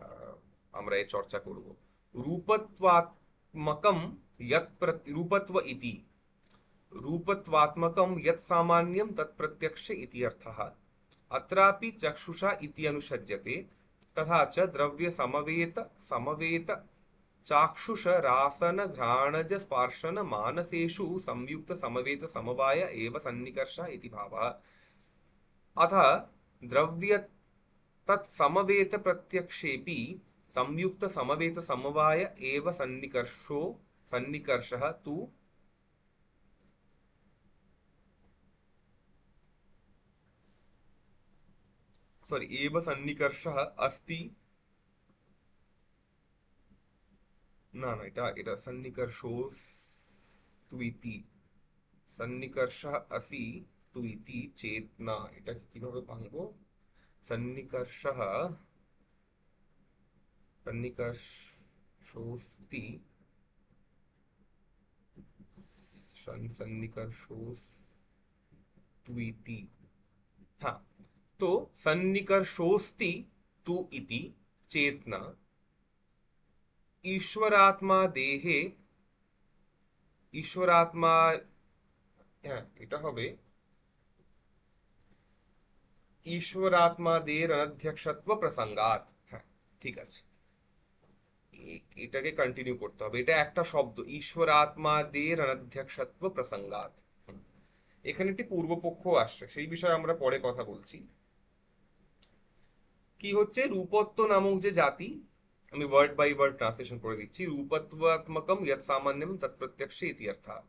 আহ, আমরা এর চর্চা করব। রূপত্বাত্মকম রূপত্ব ইতি, रूपत्वात्मकं यत् सामान्यं तत् प्रत्यक्ष इति अर्थः। अत्रापि चक्षुषा इति अनुसज्यते। तथा च द्रव्य समवेत समवेत चाक्षुष रासन घ्राणज स्पर्शन मानसेषु संयुक्त समवेत समवाय एव सन्निकर्ष इति भावः। अथ द्रव्य तत्समवेत प्रत्यक्षेपि संयुक्त समवेत समवाय एव सन्निकर्षः तु सॉरी एव सन्निकर्षः अस्ति। না না, এটা এটা সন্নিকর্ষোস তুইতি, সন্নিকর্ষः আসি তুইতি চেত না, এটা কিভাবে ভাঙবো? সন্নিকর্ষः, সন্নিকর্ষ সন্নিকর্ষোস্তি, সন্নিকর্ষোস্তুইতি। हाँ, तो सन्निकर्षोस्ति तु इति चेतना ईश्वरात्मा देहे, ईश्वरात्मा, হ্যাঁ এটা হবে ঈশ্বরাত্মাদের অনধ্যক্ষত্ব প্রসঙ্গাত। হ্যাঁ ঠিক আছে, এটাকে কন্টিনিউ করতে হবে, এটা একটা শব্দ, ঈশ্বরাত্মাদের অনধ্যক্ষত্ব প্রসঙ্গাত। এখানে একটি পূর্বপক্ষ আসছে, সেই বিষয়ে আমরা পরে কথা বলছি। কি হচ্ছে, রূপত্ব নামক যে জাতি, আমি ওয়ার্ড বাই ওয়ার্ড ট্রান্সলেশন করে দিচ্ছি। রূপত্বাত্মকম ইয়ৎ সামান্যম তৎপ্রত্যক্ষে ইতি অর্থঃ।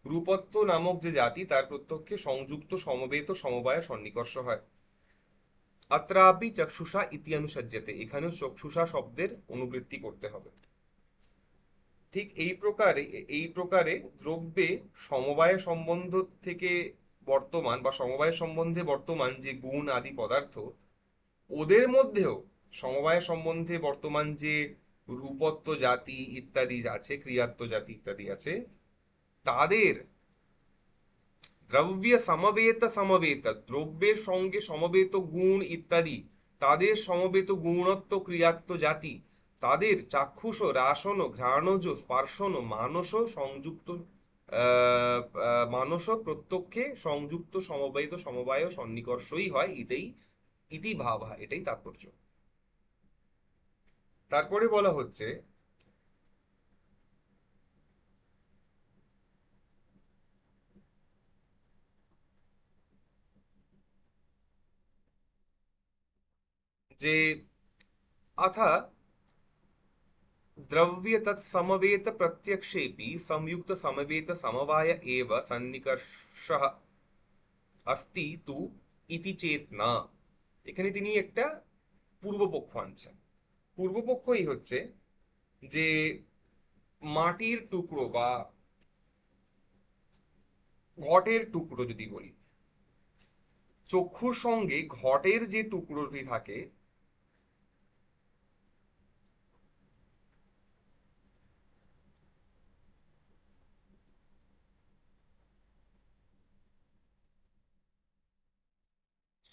রূপত্ব নামক যে জাতি, তার প্রত্যক্ষে সংযুক্ত সমবেত সমবায় সন্নিকর্ষ হয়। অত্রাপি চক্ষুষা ইতি অনুসজ্জতে, এখানেও চক্ষুষা শব্দের অনুবৃত্তি করতে হবে। ঠিক এই প্রকারে দ্রব্যে সমবায় সম্বন্ধ থেকে বর্তমান বা সমবায় সম্বন্ধে বর্তমান যে গুণ আদি পদার্থ, ওদের মধ্যেও সমবায় সম্বন্ধে বর্তমান যে রূপত্ব জাতি ইত্যাদি আছে, ক্রিয়াত্ব জাতি ইত্যাদি আছে, তাদের দ্রব্য সমবেত সমবেত, দ্রব্যের সঙ্গে সমবেত গুণ ইত্যাদি, তাদের সমবেত গুণত্ব ক্রিয়াত্ব জাতি, তাদের চাক্ষুষ রাসন ঘ্রাণজ স্পর্শন মানস সংযুক্ত মানস প্রত্যক্ষে সংযুক্ত সমবেত সমবায় সন্নিকর্ষই হয়, এটাই ইতি ভাবা, এটাই তাৎপর্য। তারপরে বলা হচ্ছে যে अथ द्रव्य तत्समवेत प्रत्यक्षेपि संयुक्त समवेत समवाय एव सन्निकर्षः अस्ति तु इति चेतना। এখানে তিনি একটা পূর্বপক্ষ আনছেন। পূর্বপক্ষই হচ্ছে যে মাটির টুকরো বা ঘটের টুকরো যদি বলি, চক্ষুর সঙ্গে ঘটের যে টুকরোটি থাকে,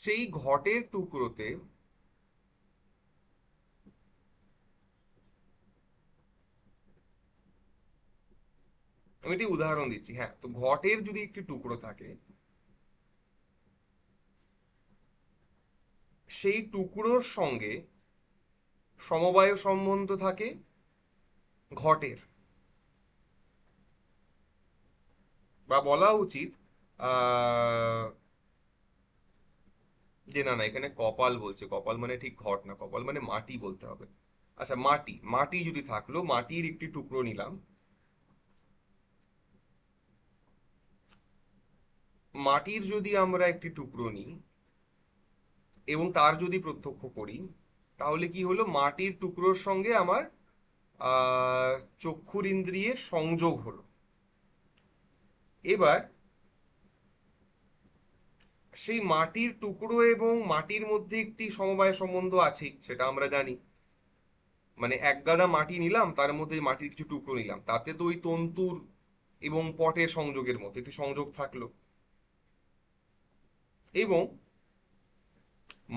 সেই ঘটের টুকরোতে আমি একটি উদাহরণ দিচ্ছি। হ্যাঁ, তো ঘটের যদি একটি টুকরো থাকে, সেই টুকরোর সঙ্গে সমবায় সম্বন্ধ থাকে ঘটের, বা বলা উচিত যে না না, এখানে কপাল বলছে, কপাল মানে ঠিক ঘট না, কপাল মানে মাটি বলতে হবে। আচ্ছা, মাটি, মাটি যদি থাকলো, মাটির একটি টুকরো নিলাম, মাটির যদি আমরা একটি টুকরো নিই এবং তার যদি প্রত্যক্ষ করি, তাহলে কি হলো, মাটির টুকরোর সঙ্গে আমার চক্ষুর ইন্দ্রিয়ের সংযোগ হলো। এবার সেই মাটির টুকরো এবং মাটির মধ্যে একটি সমবায় সম্বন্ধ আছে, সেটা আমরা জানি। মানে এক গাদা মাটি নিলাম, তার মধ্যে মাটির কিছু টুকরো নিলাম, তাতে তো ওই তন্তুর এবং পটের সংযোগের মতো একটি সংযোগ থাকলো। এবং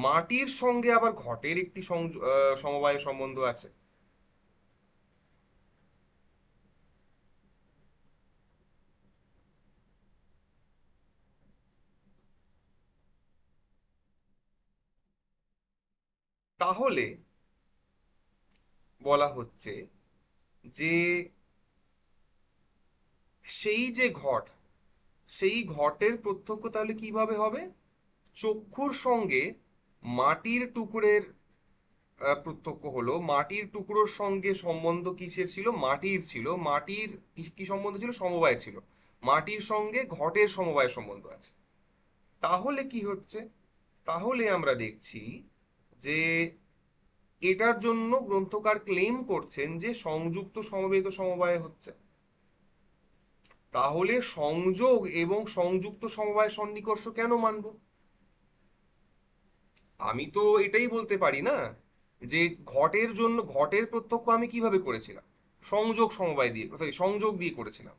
মাটির সঙ্গে আবার ঘটের একটি সমবায় সম্বন্ধ আছে। তাহলে বলা হচ্ছে যে সেই যে ঘট, সেই ঘটের প্রত্যক্ষ তাহলে কিভাবে হবে, চক্ষুর সঙ্গে মাটির টুকরের প্রত্যক্ষ হলো। মাটির টুকরোর সঙ্গে সম্বন্ধ কিসের ছিল, মাটির ছিল। মাটির কি সম্বন্ধ ছিল, সমবায় ছিল। মাটির সঙ্গে ঘটের সমবায় সম্বন্ধ আছে। তাহলে কি হচ্ছে, তাহলে আমরা দেখছি যে এটার জন্য গ্রন্থকার ক্লেম করছেন যে সংযুক্ত সমবেত সমবায় হচ্ছে। তাহলে সংযোগ এবং সংযুক্ত সমবায় সন্নিকর্ষ কেন মানব? আমি তো এটাই বলতে পারি না যে ঘটের জন্য ঘটের প্রত্যক্ষ আমি কিভাবে করেছিলাম, সংযোগ সমবায় দিয়ে, সরি, সংযোগ দিয়ে করেছিলাম।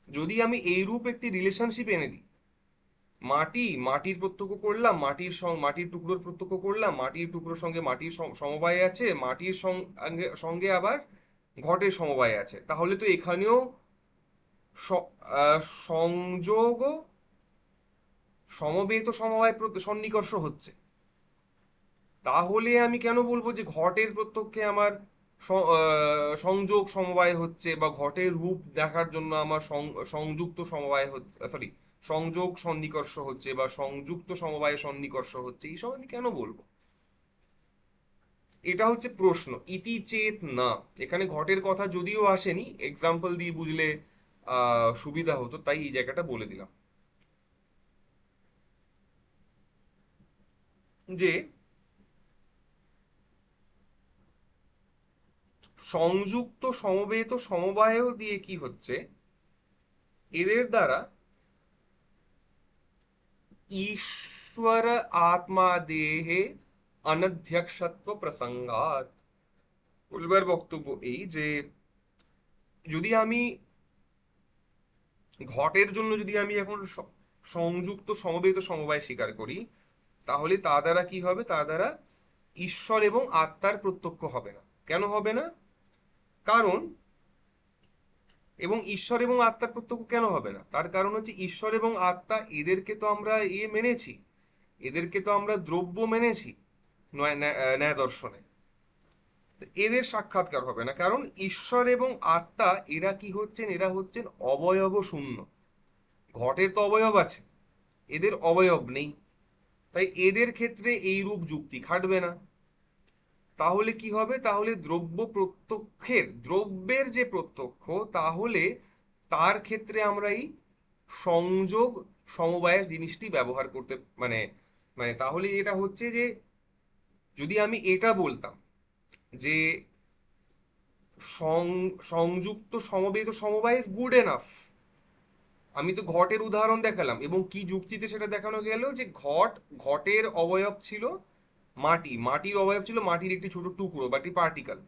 যদি আমি এইরূপ একটি রিলেশনশিপ এনে দিই, মাটির প্রত্যক্ষ করলাম, মাটির টুকরোর প্রত্যক্ষ করলাম, মাটির টুকরোর সঙ্গে মাটির সমবায় আছে, মাটির সঙ্গে সঙ্গে আবার ঘটের সমবায় আছে, তাহলে তো এখানেও সংযোগ ও সমবেত সমবায় সন্নিকর্ষ হচ্ছে। তাহলে আমি কেন বলবো যে ঘটের প্রত্যক্ষে আমার সংযোগ সমবায় হচ্ছে, বা ঘটের রূপ দেখার জন্য আমার সংযুক্ত সমবায় হচ্ছে, সরি, সংযোগ সন্নিকর্ষ হচ্ছে, বা সংযুক্ত সমবায় সন্নিকর্ষ হচ্ছে, এইসব আমি কেন বলবো? এটা হচ্ছে প্রশ্ন। ইতি চেত না, এখানে ঘটের কথা যদিও আসেনি, এক্সাম্পল দিয়ে বুঝলে সুবিধা হতো, তাই এই জায়গাটা বলে দিলাম যে সংযুক্ত সমবেত সমবায় দিয়ে কি হচ্ছে, এদের দ্বারা ईश्वर आत्मा देहे অনধ্যক্ষত্ব প্রসঙ্গাত। বলবার বক্তব্য এই যে যদি আমি ঘটের জন্য যদি আমি এখন সংযুক্ত সমবেত সমবায় স্বীকার করি, তাহলে তা দ্বারা কি হবে, তা দ্বারা ঈশ্বর এবং আত্মার প্রত্যক্ষ হবে না। কেন হবে না? কারণ, এবং ঈশ্বর এবং আত্মার প্রত্যক্ষ কেন হবে না, তার কারণ হচ্ছে ঈশ্বর এবং আত্মা এদেরকে তো আমরা মেনেছি, এদেরকে তো আমরা দ্রব্য মেনেছি ন্যায় দর্শনে। এদের সাক্ষাৎকার হবে না, কারণ ঈশ্বর এবং আত্মা এরা কি হচ্ছেন, এরা হচ্ছেন অবয়ব শূন্য। ঘটের তো অবয়ব আছে, এদের অবয়ব নেই, তাই এদের ক্ষেত্রে এই রূপ যুক্তি খাটবে না। তাহলে কি হবে, তাহলে দ্রব্যের যে প্রত্যক্ষ, তাহলে তার ক্ষেত্রে আমরা এই সংযোগ সমবায়ের জিনিসটি ব্যবহার করতে, মানে মানে তাহলে এটা হচ্ছে যে যদি আমি এটা বলতাম যে সংযুক্ত সমবেত সমবায় ইজ গুড এনাফ, আমি তো ঘটের উদাহরণ দেখালাম, এবং কি যুক্তিতে সেটা দেখানো গেল যে ঘটের অবয়ব ছিল মাটির অবয়ব ছিল মাটির একটি ছোট টুকরো বা একটি পার্টিকেল,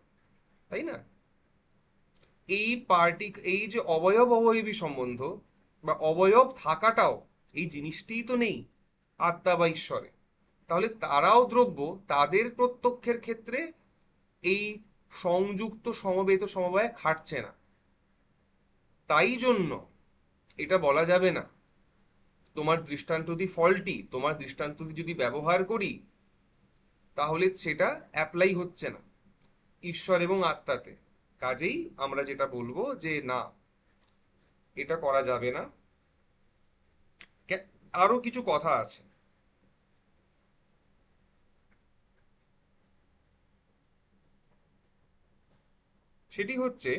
তাই না? এই যে অবয়ব অবয়বী সম্বন্ধ বা অবয়ব থাকাটাও, এই জিনিসটিই তো নেই আত্মা বা ঈশ্বরে। তাহলে তারাও দ্রব্য, তাদের প্রত্যক্ষের ক্ষেত্রে এই সংযুক্ত সমবেত সমবায় খাটছে না। তাই জন্য এটা বলা যাবে না তোমার দৃষ্টান্তটি ফল্টি, তোমার দৃষ্টান্তটি যদি ব্যবহার করি তাহলে সেটা অ্যাপ্লাই হচ্ছে না ঈশ্বর এবং আত্মাতে। কাজেই আমরা যেটা বলবো যে না, এটা করা যাবে না। আরো কিছু কথা আছে। সেটি হচ্ছে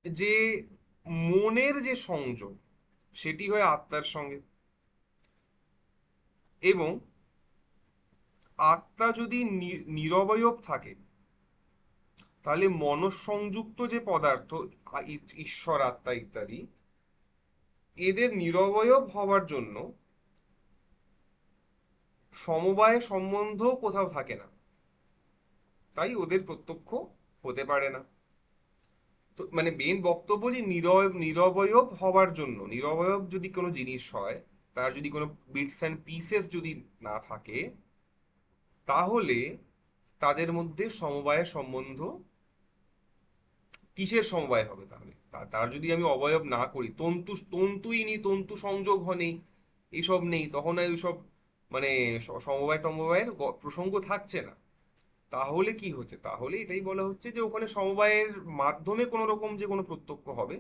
যে মনের যে সংযোগ সেটি হয় আত্মার সঙ্গে, এবং আত্মা যদি নিরবয়ব থাকে, তাহলে মনঃসংযুক্ত যে পদার্থ, ঈশ্বর আত্মা ইত্যাদি, এদের নিরবয়ব হওয়ার জন্য সমবায় সম্বন্ধ কোথাও থাকে না, তাই ওদের প্রত্যক্ষ হতে পারে না। তো মানে মেন বক্তব্য যে নিরবয়ব হওয়ার জন্য, নিরবয়ব যদি কোনো জিনিস হয়, তার যদি কোনো বিটস অ্যান্ড পিসেস যদি না থাকে, তাহলে তাদের মধ্যে সমবায় সম্বন্ধ, কিসের সমবায় হবে তাহলে? তার যদি আমি অবয়ব না করি, তন্তুই নেই, তন্তু সংযোগ নেই, এইসব নেই, তখন এইসব মানে সমবায় টমবায়ের প্রসঙ্গ থাকছে না। তাহলে কি হচ্ছে, তাহলে এটাই বলা হচ্ছে যে ওখানে সমবায়ের মাধ্যমে কোনো রকম যে কোনো প্রত্যক্ষ হবে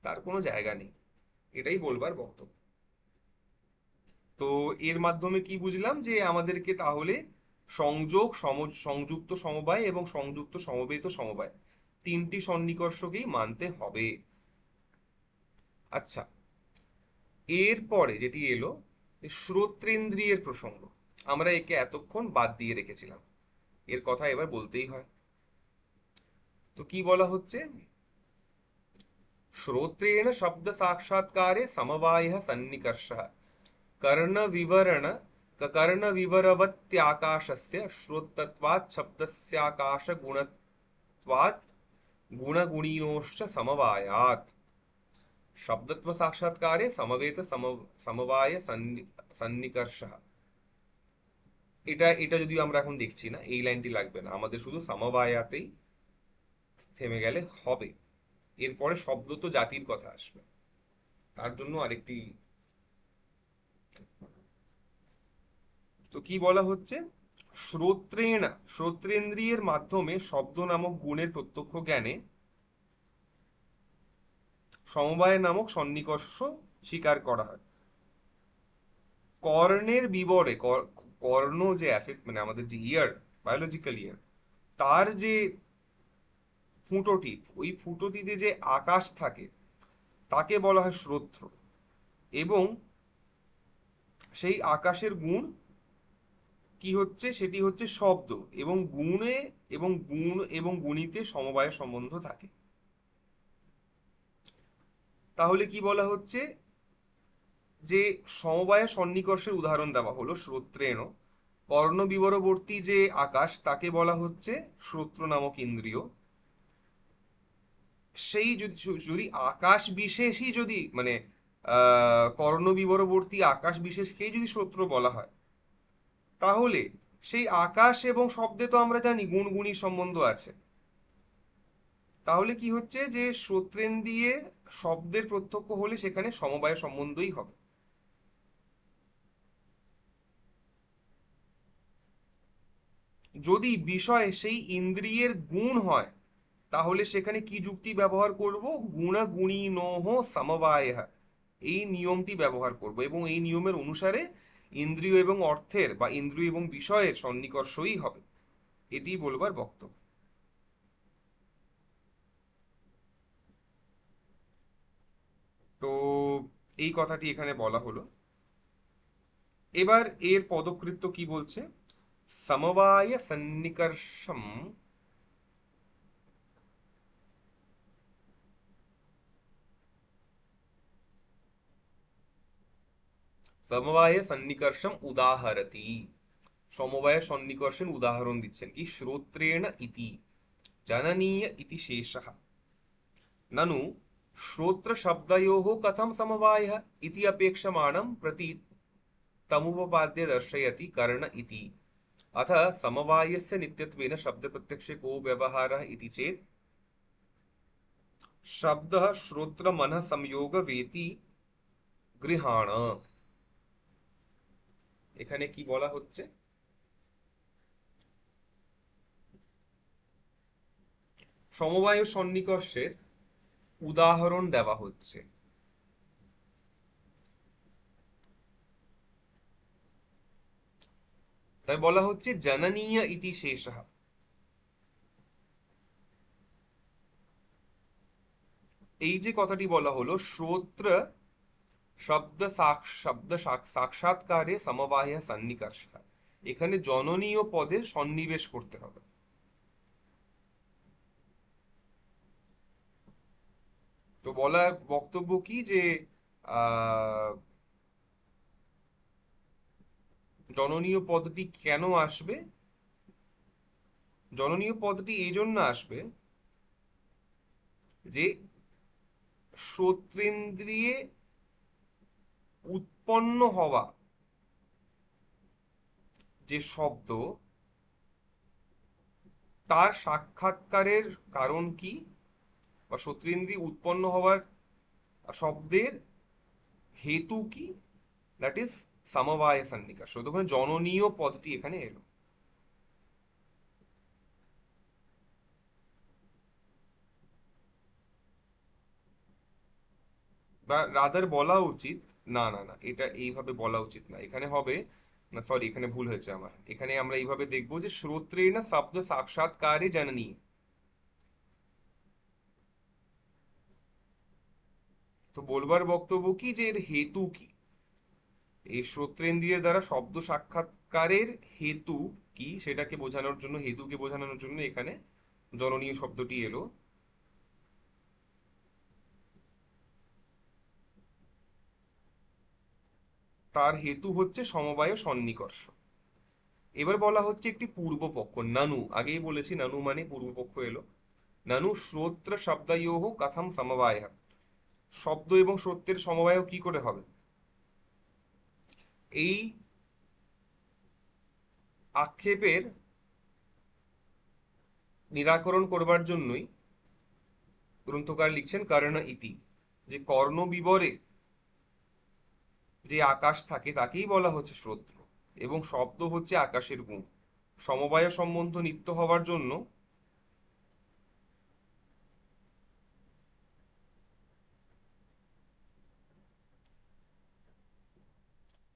তার কোনো জায়গা নেই। এটাই বলবার বক্তব্য। তো এর মাধ্যমে কি বুঝলাম, যে আমাদেরকে তাহলে সংযুক্ত সমবায় এবং সংযুক্ত সমবেত সমবায় তিনটি সন্নিকর্ষকেই মানতে হবে। আচ্ছা, এরপরে যেটি এলো শ্রোত্রেন্দ্রিয়ের প্রসঙ্গ, আমরা একে এতক্ষণ বাদ দিয়ে রেখেছিলাম, এর কথা এবার বলতেই হয়। তো কি বলা হচ্ছে, श्रोत्रेण शब्द साक्षात्कारे समवायः सन्निकर्षः कर्णविवरण कर्णविवरवत्याकाशस्य श्रोतत्वात् शब्दस्याकाशगुणत्वात् गुणगुणिनोश्च समवायात् शब्दत्व साक्षात्कारे समवेत समवाय सन्निकर्षः। এটা এটা যদিও আমরা এখন দেখছি না, এই লাইনটি লাগবে না, আমাদের শুধু সমবায়াতেই থেমে গেলে হবে। এরপরে শব্দ তো জাতির কথা আসবে, তার জন্য আরেকটি। তো কি বলা হচ্ছে, শ্রোত্রেণ, শ্রোত্রেন্দ্রিয়ের মাধ্যমে শব্দ নামক গুণের প্রত্যক্ষ জ্ঞানে সমবায় নামক সন্নিকর্ষ স্বীকার করা হয়। কর্ণের বিবরে, কর্ণ যে আছে মানে আমাদের যে ইয়ার, বায়োলজিক্যাল ইয়ার, তার যে ফুটোটি, ওই ফুটোটিতে যে আকাশ থাকে তাকে বলা হয় শ্রোত্র। এবং সেই আকাশের গুণ কি হচ্ছে, সেটি হচ্ছে শব্দ, এবং গুণে এবং গুণ এবং গুণিতে সমবায়ের সম্বন্ধ থাকে। তাহলে কি বলা হচ্ছে, যে সমবায় সন্নিকর্ষের উদাহরণ দেওয়া হলো শ্রোত্রেণ, কর্ণ বিবরবর্তী যে আকাশ তাকে বলা হচ্ছে শ্রোত্র নামক ইন্দ্রিয়। সেই যদি যদি আকাশ বিশেষই যদি মানে কর্ণ বিবরবর্তী আকাশ বিশেষকেই যদি শ্রোত্র বলা হয়, তাহলে সেই আকাশ এবং শব্দে তো আমরা জানি গুণগুণী সম্বন্ধ আছে। তাহলে কি হচ্ছে, যে শ্রোত্রেন্দ্রিয়ে শব্দের প্রত্যক্ষ হলে সেখানে সমবায় সম্বন্ধই হবে। যদি বিষয় সেই ইন্দ্রিয়ের গুণ হয়, তাহলে সেখানে কি যুক্তি ব্যবহার করব, গুণাগুণিনোহ সমবায়, এই নিয়মটি ব্যবহার করব, এবং এই নিয়মের অনুসারে ইন্দ্রিয় এবং অর্থের বা ইন্দ্রিয় এবং বিষয়ের সন্নিকর্ষই হবে, এটি বলবার বক্তব্য। তো এই কথাটি এখানে বলা হলো। এবার এর পদকৃত্য কি বলছে, সমবায় সন্নিকর্ষম সমবায় সন্নিকর্ষম উদাহরতি। সমবায় সন্নিকর্ষণ উদাহরণ দিচ্ছেন কি, শ্রোত্রেণ ইতি जननीय इति शेषः ननु श्रोत्र शब्दयोः कथं समवायः इति अपेक्षमाणं प्रति तमुपपाद्य दर्शयति कर्ण इति। अथ समवायस्य नित्यत्वेन शब्दप्रत्यक्षे को व्यवहारः इति चेत् शब्दः श्रोत्र मनः संयोग वेति गृहाण। এখানে কি বলা হচ্ছে, সমবায় সন্নিকর্ষের উদাহরণ দেওয়া হচ্ছে। তাই বলা হচ্ছে জননীয় ইতি শেষঃ। এই যে কথাটি বলা হলো, শ্রোত্র সাক্ষাৎকারে সমবায় সন্নিকর্ষ, এখানে জননীয় পদের সন্নিবেশ করতে হবে। তো বলা বক্তব্য কি, যে আহ জননীয় পদটি কেন আসবে, জননীয় পদটি এই জন্য আসবে যে শ্রোত্রেন্দ্রিয়ে উৎপন্ন হওয়া যে শব্দ, তার সাক্ষাৎকারের কারণ কি, বা শ্রোত্রেন্দ্রিয় উৎপন্ন হওয়ার শব্দের হেতু কি, দ্যাট ইজ সমবায় সন্নিকর্ষ। তখন জননীয় পদটি এখানে এলো। বা রাদার বলা উচিত, না না না, এটা এইভাবে বলা উচিত না, এখানে হবে না, সরি এখানে ভুল হয়েছে আমার, এখানে আমরা এইভাবে দেখবো যে শ্রোত্রেণ শব্দ সাক্ষাৎকারে জননী। তো বলবার বক্তব্য কি, যে এর হেতু কি, এই শ্রোত্রেন্দ্রিয়ের দ্বারা শব্দ সাক্ষাৎকারের হেতু কি, সেটাকে বোঝানোর জন্য, হেতুকে বোঝানোর জন্য এখানে জননীয় শব্দটি এলো। তার হেতু হচ্ছে সমবায় সন্নিকর্ষ। এবার বলা হচ্ছে একটি পূর্বপক্ষ, নানু, আগেই বলেছি নানু মানে পূর্বপক্ষ এলো। নানু শ্রোত্র শব্দয়োহ কথম সমবায়, শব্দ এবং সত্যের সমবায় কি করে হবে? এই আক্ষেপের নিরাকরণ করবার জন্যই গ্রন্থকার লিখছেন কর্ণ ইতি, যে কর্ণ বিবরে যে আকাশ থাকে তাকেই বলা হচ্ছে শ্রোত্র, এবং শব্দ হচ্ছে আকাশের গুণ। সমবায় সম্বন্ধ নিত্য হওয়ার জন্য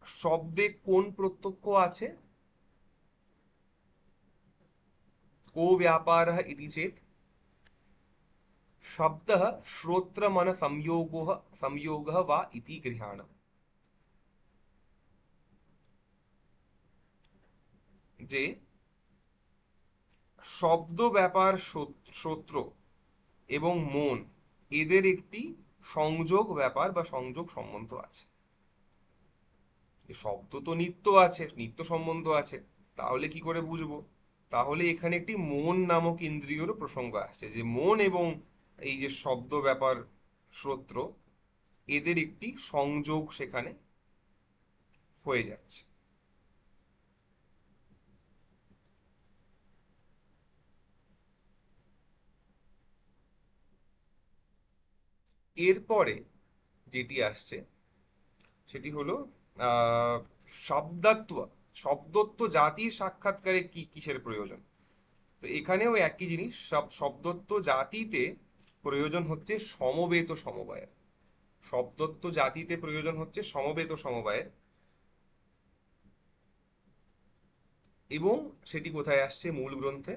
শব্দে কোন প্রত্যক্ষ আছে? को व्यापारः इति चेत् शब्दः श्रोत्रमन संयोगः वा इति गृह्णामः। যে শব্দ ব্যাপার শ্রোত্র এবং মন, এদের একটি সংযোগ ব্যাপার বা সংযোগ সম্বন্ধ আছে। শব্দ তো নিত্য আছে, নিত্য সম্বন্ধ আছে, তাহলে কি করে বুঝবো? তাহলে এখানে একটি মন নামক ইন্দ্রিয়রও প্রসঙ্গ আসছে, যে মন এবং এই যে শব্দ ব্যাপার শ্রোত্র, এদের একটি সংযোগ সেখানে হয়ে যাচ্ছে। এরপরে যেটি আসছে সেটি হলো আহ শব্দত্ব, শব্দত্ব জাতির সাক্ষাৎকারে কি কিসের প্রয়োজন? তো এখানেও একই জিনিস, শব্দত্ব জাতিতে প্রয়োজন হচ্ছে সমবেত সমবায়ের। শব্দত্ব জাতিতে প্রয়োজন হচ্ছে সমবেত সমবায়ের। এবং সেটি কোথায় আসছে? মূল গ্রন্থে।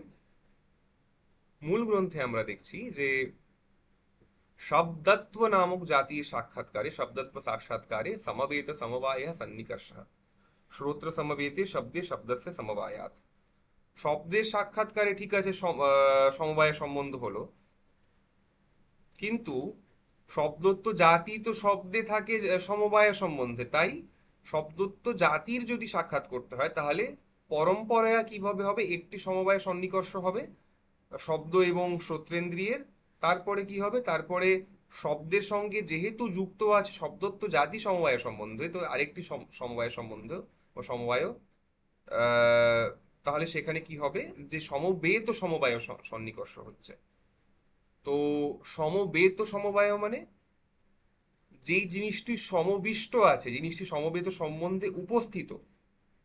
মূল গ্রন্থে আমরা দেখছি যে शब्दत्व नामक जातीय साक्षात्कारे शब्दत्व साक्षात्कारे समवेत समवाय सन्निकर्ष, श्रोत्र समवेते शब्दे शब्दस्य समवायात। শব্দের সাক্ষাৎকারে ঠিক আছে সমবায় সম্বন্ধ হলো, কিন্তু শব্দত্ব জাতি তো শব্দে থাকে সমবায় সম্বন্ধে, তাই শব্দত্ব জাতির যদি সাক্ষাৎ করতে হয় তাহলে পরম্পরা কিভাবে হবে? একটি সমবায় সন্নিকর্ষ হবে শব্দ এবং শ্রোত্রেন্দ্রিয়ের। তারপরে কি হবে? তারপরে শব্দের সঙ্গে যেহেতু যুক্ত আছে শব্দত্ব জাতি সমবায় সম্বন্ধে, তো আরেকটি সমবায় সম্বন্ধ বা সমবায়, তাহলে সেখানে কি হবে? যে সমবেত সমবায় সন্নিকর্ষ হচ্ছে। তো সমবেত সমবায় মানে যেই জিনিসটি সমবিষ্ট আছে, জিনিসটি সমবেত সম্বন্ধে উপস্থিত,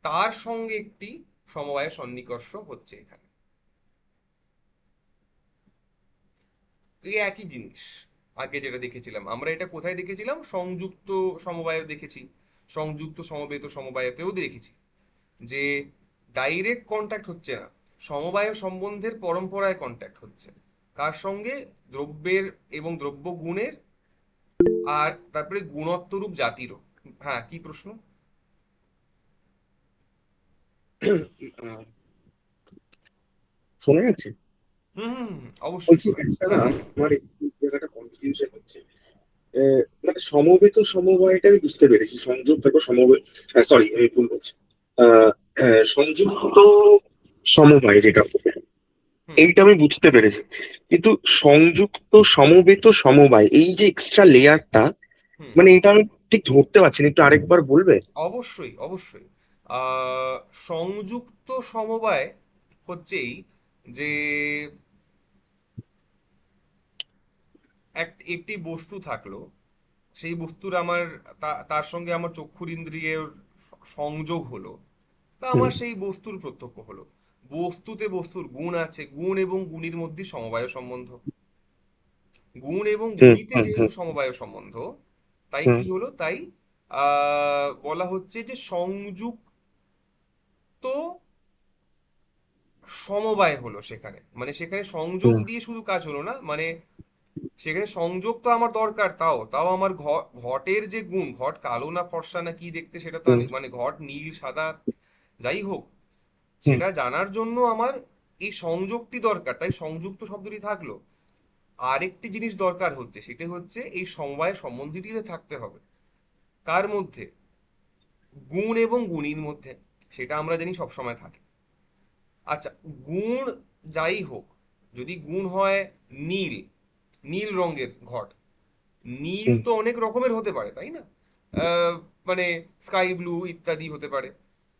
তার সঙ্গে একটি সমবায় সন্নিকর্ষ হচ্ছে এখানে। এই একই জিনিস আগে যেটা দেখেছিলাম আমরা, এটা কোথায় দেখেছিলাম? সংযুক্ত সমবায় দেখেছি, সংযুক্ত সমবেত সমবায়তেও দেখেছি যে ডাইরেক্ট কন্ট্যাক্ট হচ্ছে না, সমবায় সম্বন্ধের পরম্পরায় কন্ট্যাক্ট হচ্ছে। কার সঙ্গে? দ্রব্যের এবং দ্রব্য গুণের, আর তারপরে গুণত্বরূপ জাতিরও। হ্যাঁ, কি প্রশ্ন?
শোনা যাচ্ছে?
হুম হুম হুম, অবশ্যই
বলছি
শোনা যাচ্ছে।
একটা না, আমার একটু জায়গাটা কনফিউশন হচ্ছে। মানে সমবেত সমবায়টা আমি বুঝতে পেরেছি, সংযোগ তারপর সমবায়, সরি আমি ভুল বলছি। আহ, সংযুক্ত সমবায় যেটা,
হুম
এইটা আমি বুঝতে পেরেছি। কিন্তু সংযুক্ত সমবেত সমবায়, এই যে এক্সট্রা লেয়ারটা,
হুম,
মানে এটা আমি ঠিক ধরতে পারছি না, একটু আরেকবার বলবে?
অবশ্যই অবশ্যই। আহ সংযুক্ত সমবায় হচ্ছেই যে একটি বস্তু থাকলো, সেই বস্তুর আমার তার সঙ্গে আমার চক্ষুর ইন্দ্রিয়ের সংযোগ হলো, তা
হুম
আমার সেই বস্তুর প্রত্যক্ষ হলো। বস্তুতে বস্তুর গুণ আছে, গুণ এবং গুণের মধ্যে সমবায় সম্বন্ধ। গুণ এবং
হুম
গুণিতে
হুম
যেহেতু
হুম
সমবায় সম্বন্ধ, তাই
হুম
কি হলো? তাই বলা হচ্ছে যে সংযুক্ত সমবায় হলো সেখানে। মানে সেখানে সংযোগ
হুম
দিয়ে শুধু কাজ হলো না, মানে সেখানে সংযোগ তো আমার দরকার, তাও তাও আমার ঘটের যে গুণ, ঘট কালো না ফর্সা না কি দেখতে সেটা তো
হুম
আমি, মানে ঘট নীল সাদা যাই হোক,
হুম
সেটা জানার জন্য আমার এই সংযোগটি দরকার, তাই সংযুক্ত শব্দটি থাকলো। আরেকটি জিনিস দরকার হচ্ছে, সেটা হচ্ছে এই সমবায় সম্বন্ধীটিতে থাকতে হবে। কার মধ্যে? গুণ এবং গুণীর মধ্যে, সেটা আমরা জানি সবসময় থাকে। আচ্ছা, গুণ যাই হোক, যদি গুণ হয় নীল, নীল রঙের ঘট, নীল
হুম।
তো অনেক রকমের হতে পারে তাই না? আহ, মানে স্কাই ব্লু ইত্যাদি হতে পারে।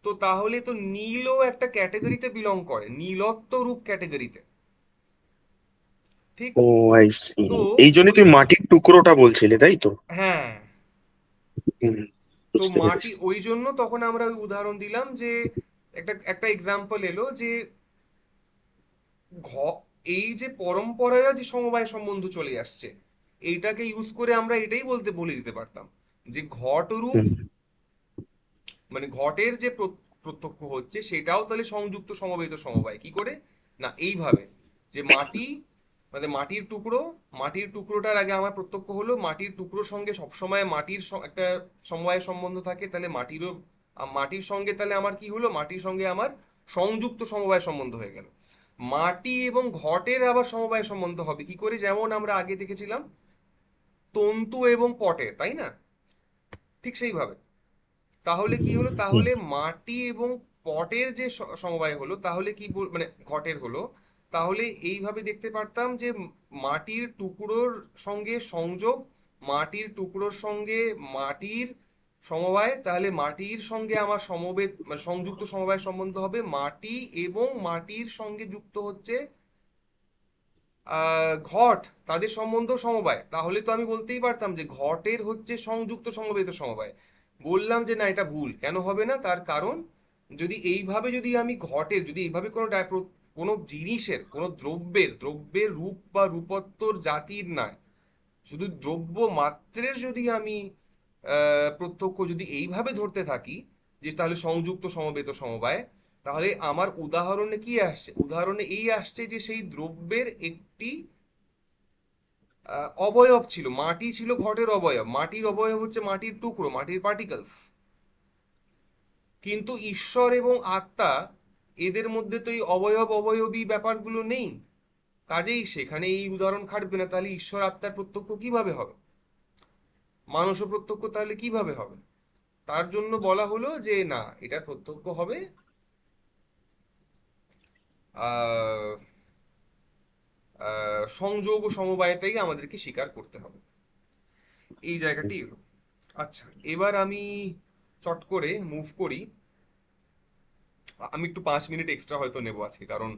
তো তাহলে তো নীলও একটা ক্যাটাগরিতে বিলং করে, নীলত্ব রূপ ক্যাটাগরিতে, ঠিক?
ও, আই সি।
তো
এই জন্যই
ওই,
তুই মাটির টুকরোটা বলছিলি, তাই তো?
হ্যাঁ,
হুম,
তো
বুঝতে
মাটি,
পেরেছি।
ওই জন্য তখন আমরা ওই উদাহরণ দিলাম যে একটা একটা এক্সাম্পল এলো যে ঘ এই যে পরম্পরায় যে সমবায় সম্বন্ধ চলে আসছে, এইটাকে ইউজ করে আমরা এটাই বলে দিতে পারতাম যে ঘট রূপ,
হুম
মানে ঘটের যে প্রত্যক্ষ হচ্ছে সেটাও তাহলে সংযুক্ত সমবেত সমবায়। কি করে? না এইভাবে, যে মাটি, মানে মাটির টুকরো, মাটির টুকরোটার আগে আমার প্রত্যক্ষ হলো, মাটির টুকরোর সঙ্গে সবসময় মাটির একটা সমবায় সম্বন্ধ থাকে, তাহলে মাটিরও, মাটির সঙ্গে তাহলে আমার কি হলো, মাটির সঙ্গে আমার সংযুক্ত সমবায় সম্বন্ধ হয়ে গেল। মাটি এবং ঘটের আবার সমবায় সম্বন্ধ হবে কি করে, যেমন আমরা আগে দেখেছিলাম তন্তু এবং পটে, তাই না? ঠিক সেইভাবে তাহলে কি হলো,
হুম
তাহলে মাটি এবং পটের যে সমবায় হলো, তাহলে কি মানে ঘটের হলো, তাহলে এইভাবে দেখতে পারতাম যে মাটির টুকরোর সঙ্গে সংযোগ, মাটির টুকরোর সঙ্গে মাটির সমবায়, তাহলে মাটির সঙ্গে আমার সমবেত মানে সংযুক্ত সমবায় সম্বন্ধ হবে, মাটি এবং মাটির সঙ্গে যুক্ত হচ্ছে ঘট, তাদের সম্বন্ধ সমবায়, তাহলে তো আমি বলতেই পারতাম যে ঘটের হচ্ছে সংযুক্ত সমবেত সমবায়। বললাম যে না, এটা ভুল। কেন হবে না? তার কারণ, যদি এইভাবে যদি আমি ঘটের, যদি এইভাবে কোনো কোনো জিনিসের, কোনো দ্রব্যের রূপ বা রূপত্বর জাতির নয়, শুধু দ্রব্য মাত্রের যদি আমি প্রত্যক্ষ যদি এইভাবে ধরতে থাকি যে তাহলে সংযুক্ত সমবেত সমবায়, তাহলে আমার উদাহরণে কি আসছে, উদাহরণে এই আসছে যে সেই দ্রব্যের একটি অবয়ব ছিল, মাটি ছিল ঘটের অবয়ব, মাটির অবয়ব হচ্ছে মাটির টুকরো, মাটির পার্টিকলস। কিন্তু ঈশ্বর এবং আত্মা, এদের মধ্যে তো এই অবয়ব অবয়বী ব্যাপারগুলো নেই, কাজেই সেখানে এই উদাহরণ খাটবে না। তাহলে ঈশ্বর আত্মার প্রত্যক্ষ কিভাবে হবে, মানস প্রত্যক্ষ তাহলে কিভাবে হবে? তার জন্য বলা হলো যে না, এটার প্রত্যক্ষ হবে আহ সংযোগ ও সমবায়টাই আমাদেরকে স্বীকার করতে হবে, এই জায়গাটি এলো। আচ্ছা, এবার আমি চট করে মুভ করি। আমি একটু 5 মিনিট এক্সট্রা হয়তো নেবো আজকে, কারণ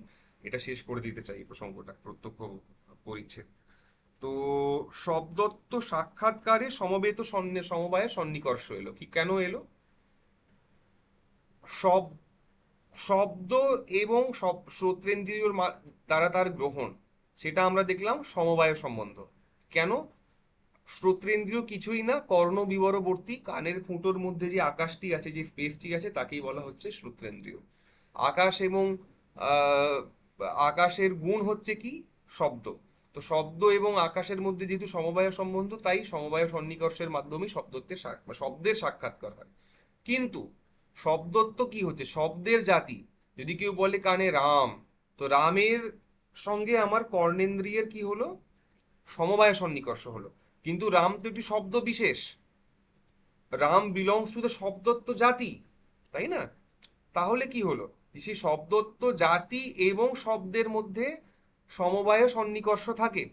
এটা শেষ করে দিতে চাই এই প্রসঙ্গটা, প্রত্যক্ষ পরিচ্ছেদ। তো শব্দত্ব সাক্ষাৎকারে সমবেত সমবায়ে সন্নিকর্ষ এলো, কি কেন এলো? সব শব্দ এবং সব শ্রোত্রেন্দ্রিয়র দ্বারা তার গ্রহণ, সেটা আমরা দেখলাম সমবায় সম্বন্ধ। কেন? শ্রোত্রেন্দ্রিয় কিছুই না, কর্ণ বিবরবর্তী কানের ফুটোর মধ্যে যে আকাশটি আছে, যে স্পেসটি আছে, তাকেই বলা হচ্ছে শ্রোত্রেন্দ্রিয়। আকাশ এবং আহ, আকাশের গুণ হচ্ছে কি? শব্দ। তো শব্দ এবং আকাশের মধ্যে যেহেতু সমবায় সম্বন্ধ, তাই সমবায় সন্নিকর্ষের মাধ্যমে শব্দের সাক্ষাৎকার হয়। কিন্তু শব্দত্ব কি হচ্ছে, শব্দের জাতি। যদি কেউ বলে কানে রাম, তো রামের সঙ্গে আমার কর্ণেন্দ্রিয়ের কি হলো, সমবায় সন্নিকর্ষ হলো। কিন্তু রাম তো একটি শব্দ বিশেষ, রাম বিলংস টু দ্য শব্দত্ব জাতি, তাই না? তাহলে কি হলো, সেই শব্দত্ব জাতি এবং শব্দের মধ্যে সমবায় সন্নিকর্ষ থাকে।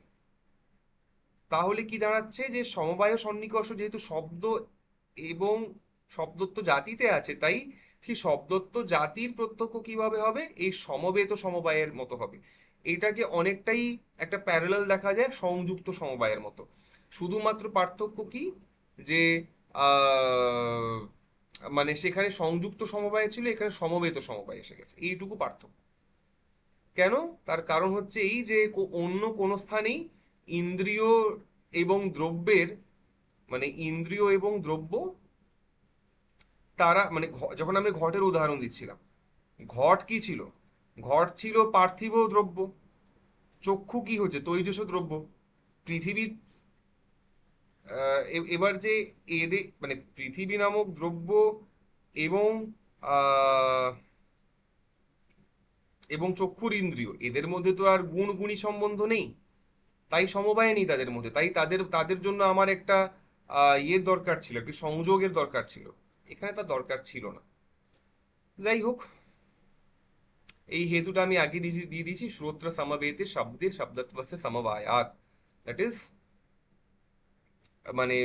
তাহলে কি দাঁড়াচ্ছে, যে সমবায় সন্নিকর্ষ যেহেতু শব্দ এবং শব্দত্ব জাতিতে আছে, তাই সেই শব্দত্ব জাতির প্রত্যক্ষ কিভাবে হবে, এই সমবেত সমবায়ের মতো হবে। এটাকে অনেকটাই একটা প্যারালাল দেখা যায় সংযুক্ত সমবায়ের মতো। শুধুমাত্র পার্থক্য কি, যে আহ, মানে সেখানে সংযুক্ত সমবায় ছিল, এখানে সমবেত সমবায় এসে গেছে, এইটুকু পার্থক্য। কেন? তার কারণ হচ্ছে এই যে অন্য কোন স্থানেই ইন্দ্রিয় এবং দ্রব্যের, মানে ইন্দ্রিয় এবং দ্রব্য, তারা মানে যখন আমি ঘটের উদাহরণ দিচ্ছিলাম, ঘট কি ছিল? ঘট ছিল পার্থিব দ্রব্য। চক্ষু কি হচ্ছে? তৈজস দ্রব্য। পৃথিবীর এবার যে এদের মানে পৃথিবী নামক দ্রব্য এবং আহ এবং চক্ষুর ইন্দ্রিয়, এদের মধ্যে তো আর গুণ গুণী সম্বন্ধ নেই, তাই সমবায় নেই তাদের মধ্যে, তাই তাদের তাদের জন্য আমার একটা ইয়ের দরকার ছিল, একটি সংযোগের দরকার ছিল। এখানে তার দরকার ছিল না। যাই হোক, এই হেতুটা আমি আগে দিয়ে দিয়েছি, শ্রোত্র সমবেতে শব্দে শব্দত্বস্য সমবায়াত, দ্যাট ইজ মানে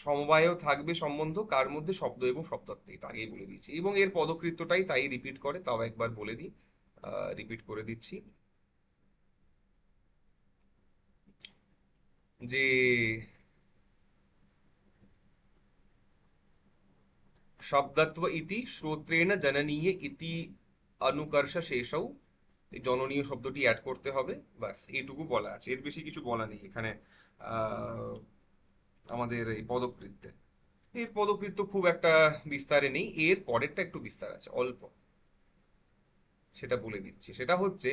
সমবায়ও থাকবে সম্বন্ধ কার মধ্যে, শব্দ এবং শব্দার্থ, এটা আগেই বলে দিচ্ছি, এবং এর পদকৃত্যটাই তাই রিপিট করে, তাও একবার বলে দিই, রিপিট করে দিচ্ছি, যে শব্দত্ব ইতি শ্রোত্রেণ জননীয় ইতি অনুকর্ষ শেষৌ, এই জননীয় শব্দটি অ্যাড করতে হবে, বাস এইটুকু বলা আছে, এর বেশি কিছু বলা নেই এখানে আহ, আমাদের এই পদকৃত্যে। এর পদকৃত্য খুব একটা বিস্তারে নেই, এর পরেরটা একটু বিস্তার আছে অল্প, সেটা বলে দিচ্ছি। সেটা হচ্ছে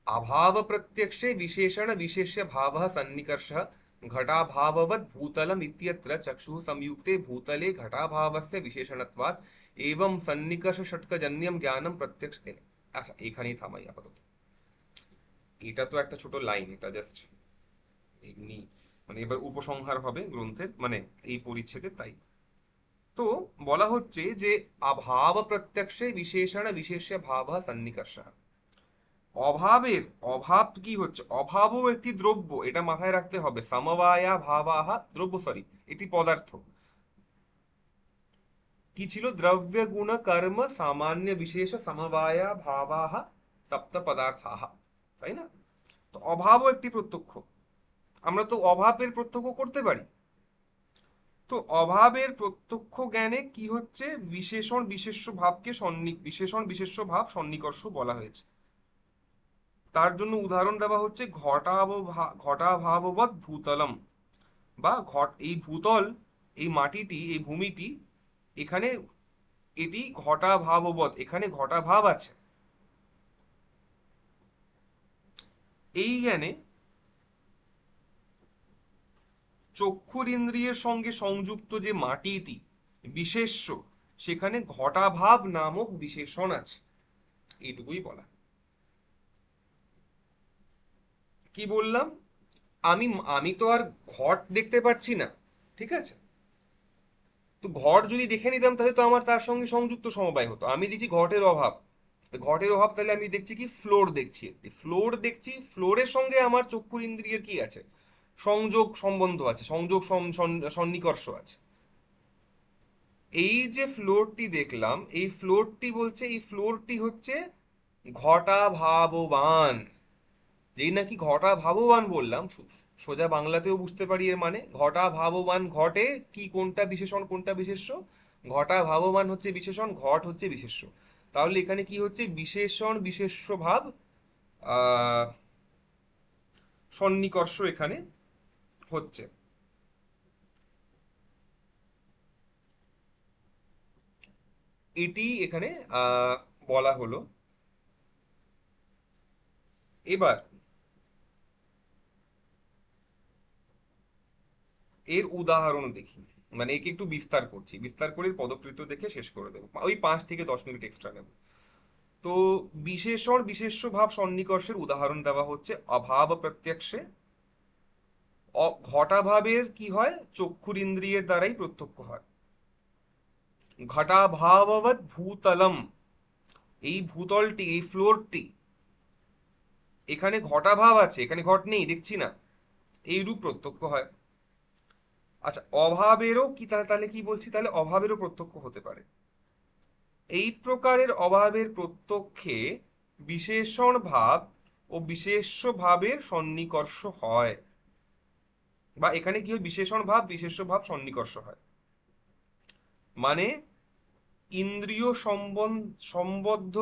अभाव प्रत्यक्षे विशेषण विशेष्य भावः सन्निकर्षः घटाभाववत् भूतलम् इत्यत्र चक्षुः संयुक्ते भूतले घटाभावस्य विशेषणत्वात् एवं सन्निकर्ष षट्कजन्यं জ্ঞানম প্রত্যক্ষ। আচ্ছা, এখানেই থামাই আপাতত। এটা তো একটা ছোট লাইন, এটা জাস্ট এমনি, মানে এবার উপসংহার হবে গ্রন্থের, মানে এই পরিচ্ছেদের, তাই। তো বলা হচ্ছে যে অভাব প্রত্যক্ষে বিশেষণ বিশেষ্য ভাবः সন্নিকর্ষः, অভাবের, অভাব কি হচ্ছে, অভাবও একটি দ্রব্য, এটা মাথায় রাখতে হবে, সমবায়া ভাবাহা দ্রব্য, সরি এটি পদার্থ, কি ছিল, দ্রব্য গুণ কর্ম সামান্য বিশেষ সমবায়া ভাবাহা সপ্ত পদার্থাহা, তাই না? তো অভাবও একটি প্রত্যক্ষ, আমরা তো অভাবের প্রত্যক্ষ করতে পারি। তো অভাবের প্রত্যক্ষ জ্ঞানে কি হচ্ছে, বিশেষণ বিশেষ্য ভাবকে বিশেষণ বিশেষ্য ভাব সন্নিকর্ষ বলা হয়েছে। তার জন্য উদাহরণ দেওয়া হচ্ছে ঘটাভাববৎ ভূতলম, বা ঘট, এই ভূতল, এই মাটিটি, এই ভূমিটি, এখানে এটি ঘটাভাববৎ, এখানে ঘটাভাব আছে। এই জ্ঞানে চক্ষুর ইন্দ্রিয়ের সঙ্গে সংযুক্ত যে মাটিটি বিশেষ্য, সেখানে ঘটাভাব নামক বিশেষণ আছে, এইটুকুই বলা। কি বললাম, আমি আমি তো আর ঘট দেখতে পাচ্ছি না, ঠিক আছে? তো ঘট যদি দেখে নিতাম তাহলে তো আমার তার সঙ্গে সংযুক্ত সমবায় হতো, আমি দেখছি ঘটের অভাব। তো ঘটের অভাব, তাহলে আমি দেখছি কি, ফ্লোর দেখছি, একটি ফ্লোর দেখছি, ফ্লোরের সঙ্গে আমার চক্ষুর ইন্দ্রিয়ের কি আছে, সংযোগ সম্বন্ধ আছে, সংযোগ সন্নিকর্ষ আছে। এই যে ফ্লোরটি দেখলাম, এই ফ্লোরটি বলছে, এই ফ্লোরটি হচ্ছে ঘটা ভাববান। যেই নাকি ঘটা ভাববান বললাম, সোজা বাংলাতেও বুঝতে পারি এর মানে, ঘটা ভাববান, ঘটে কি, কোনটা বিশেষণ কোনটা বিশেষ্য, ঘটা ভাববান হচ্ছে বিশেষণ, ঘট হচ্ছে বিশেষ্য। তাহলে এখানে কি হচ্ছে, বিশেষণ বিশেষ্য ভাব আহ সন্নিকর্ষ এখানে হচ্ছে। এটি এখানে বলা হলো। এবার এর উদাহরণ দেখি, মানে একে একটু বিস্তার করছি, বিস্তার করে পদকৃত দেখে শেষ করে দেবো, ওই 5 থেকে 10 মিনিট এক্সট্রা নেব। তো বিশেষণ বিশেষ্য ভাব সন্নিকর্ষের উদাহরণ দেওয়া হচ্ছে অভাব প্রত্যক্ষে, ঘটাভাবের কি হয়, চক্ষুর ইন্দ্রিয়ের দ্বারাই প্রত্যক্ষ হয়। ঘটাভাববৎ ভূতলম, এই ভূতলটি, এই ফ্লোরটি, এখানে ঘটাভাব আছে, এখানে ঘট নেই, দেখছি না, এইরূপ প্রত্যক্ষ হয়। আচ্ছা, অভাবেরও কি, তাহলে কি বলছি, তাহলে অভাবেরও প্রত্যক্ষ হতে পারে। এই প্রকারের অভাবের প্রত্যক্ষে বিশেষণ ভাব ও বিশেষ্য ভাবের সন্নিকর্ষ হয়, বা এখানে কি হয়, বিশেষণ ভাব বিশেষ্য ভাব সন্নিকর্ষ হয়, মানে ইন্দ্রিয় সম্বদ্ধ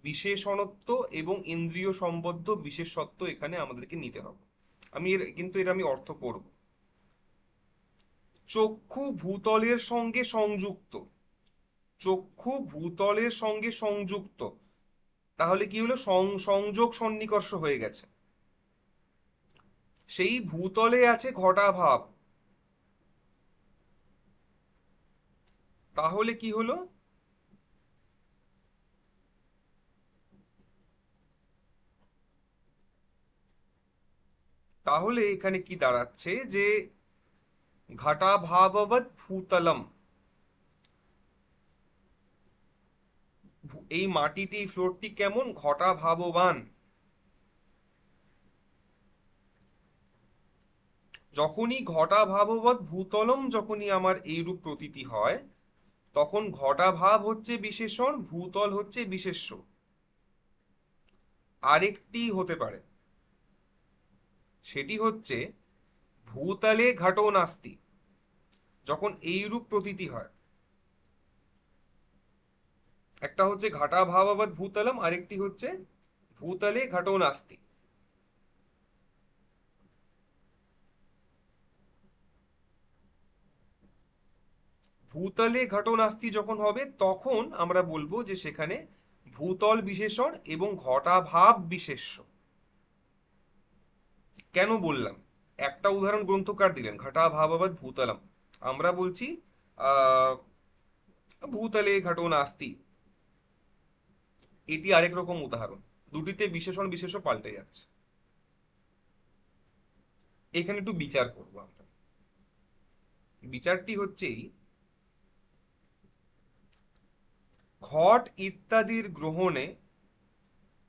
বিশেষণত্ব এবং ইন্দ্রিয় সম্বদ্ধ বিশেষত্ব এখানে আমাদেরকে নিতে হবে। আমি এর কিন্তু এর আমি অর্থ করব। চক্ষু ভূতলের সঙ্গে সংযুক্ত, চক্ষু ভূতলের সঙ্গে সংযুক্ত, তাহলে কি হলো, সংযোগ সন্নিকর্ষ হয়ে গেছে, সেই ভূতলে আছে ঘটাভাব, তাহলে কি হলো, তাহলে এখানে কি দাঁড়াচ্ছে, যে ঘটাভাববৎ ভূতলম, এই মাটিটি, এই ফ্লোরটি কেমন? ঘটা ভাববান। যখনই ঘটা ভাববৎ ভূতলম, যখনই আমার এইরূপ প্রতীতি হয়, তখন ঘটা ভাব হচ্ছে বিশেষণ, ভূতল হচ্ছে বিশেষ্য। আরেকটি হতে পারে, সেটি হচ্ছে ভূতলে ঘটো নাস্তি, যখন এইরূপ প্রতীতি হয়। একটা হচ্ছে ঘটা ভাবাবৎ ভূতলম, আরেকটি হচ্ছে ভূতলে ঘটো নাস্তি। ভূতলে ঘটো নাস্তি যখন হবে, তখন আমরা বলবো যে সেখানে ভূতল বিশেষণ এবং ঘটাভাব বিশেষ্য। কেন বললাম? একটা উদাহরণ গ্রন্থকার দিলেন, ঘটা ভাবাবৎ ভূতলম। আমরা বলছি আহ ভূতলে ঘটো নাস্তি, এটি আরেক রকম উদাহরণ। দুটিতে বিশেষণ বিশেষ্য পাল্টে যাচ্ছে। এখানে একটু বিচার করবো আমরা। বিচারটি হচ্ছে এই, ঘট ইত্যাদির গ্রহণে,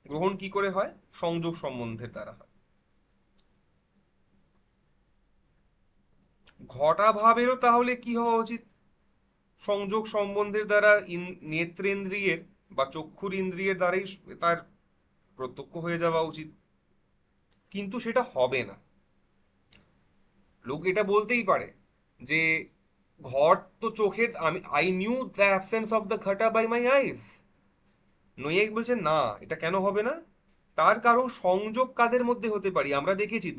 গ্রহণ কি করে হয়? সংযোগ সম্বন্ধের দ্বারা হয়। ঘটাভাবেরও তাহলে কি হওয়া উচিত? সংযোগ সম্বন্ধের দ্বারা নেত্রেন্দ্রিয়ের বা চক্ষুর ইন্দ্রিয়ের দ্বারাই তার প্রত্যক্ষ হয়ে যাওয়া উচিত। কিন্তু সেটা হবে না। লোক এটা বলতেই পারে যে ঘট তো চোখের, আমি I knew the absence of the ঘটা বাই মাই আইস। নৈয়ায়িক বলছে না, এটা কেন হবে না? তার কারণ সংযোগ কাদের মধ্যে হতে পারি? আমরা দেখেছি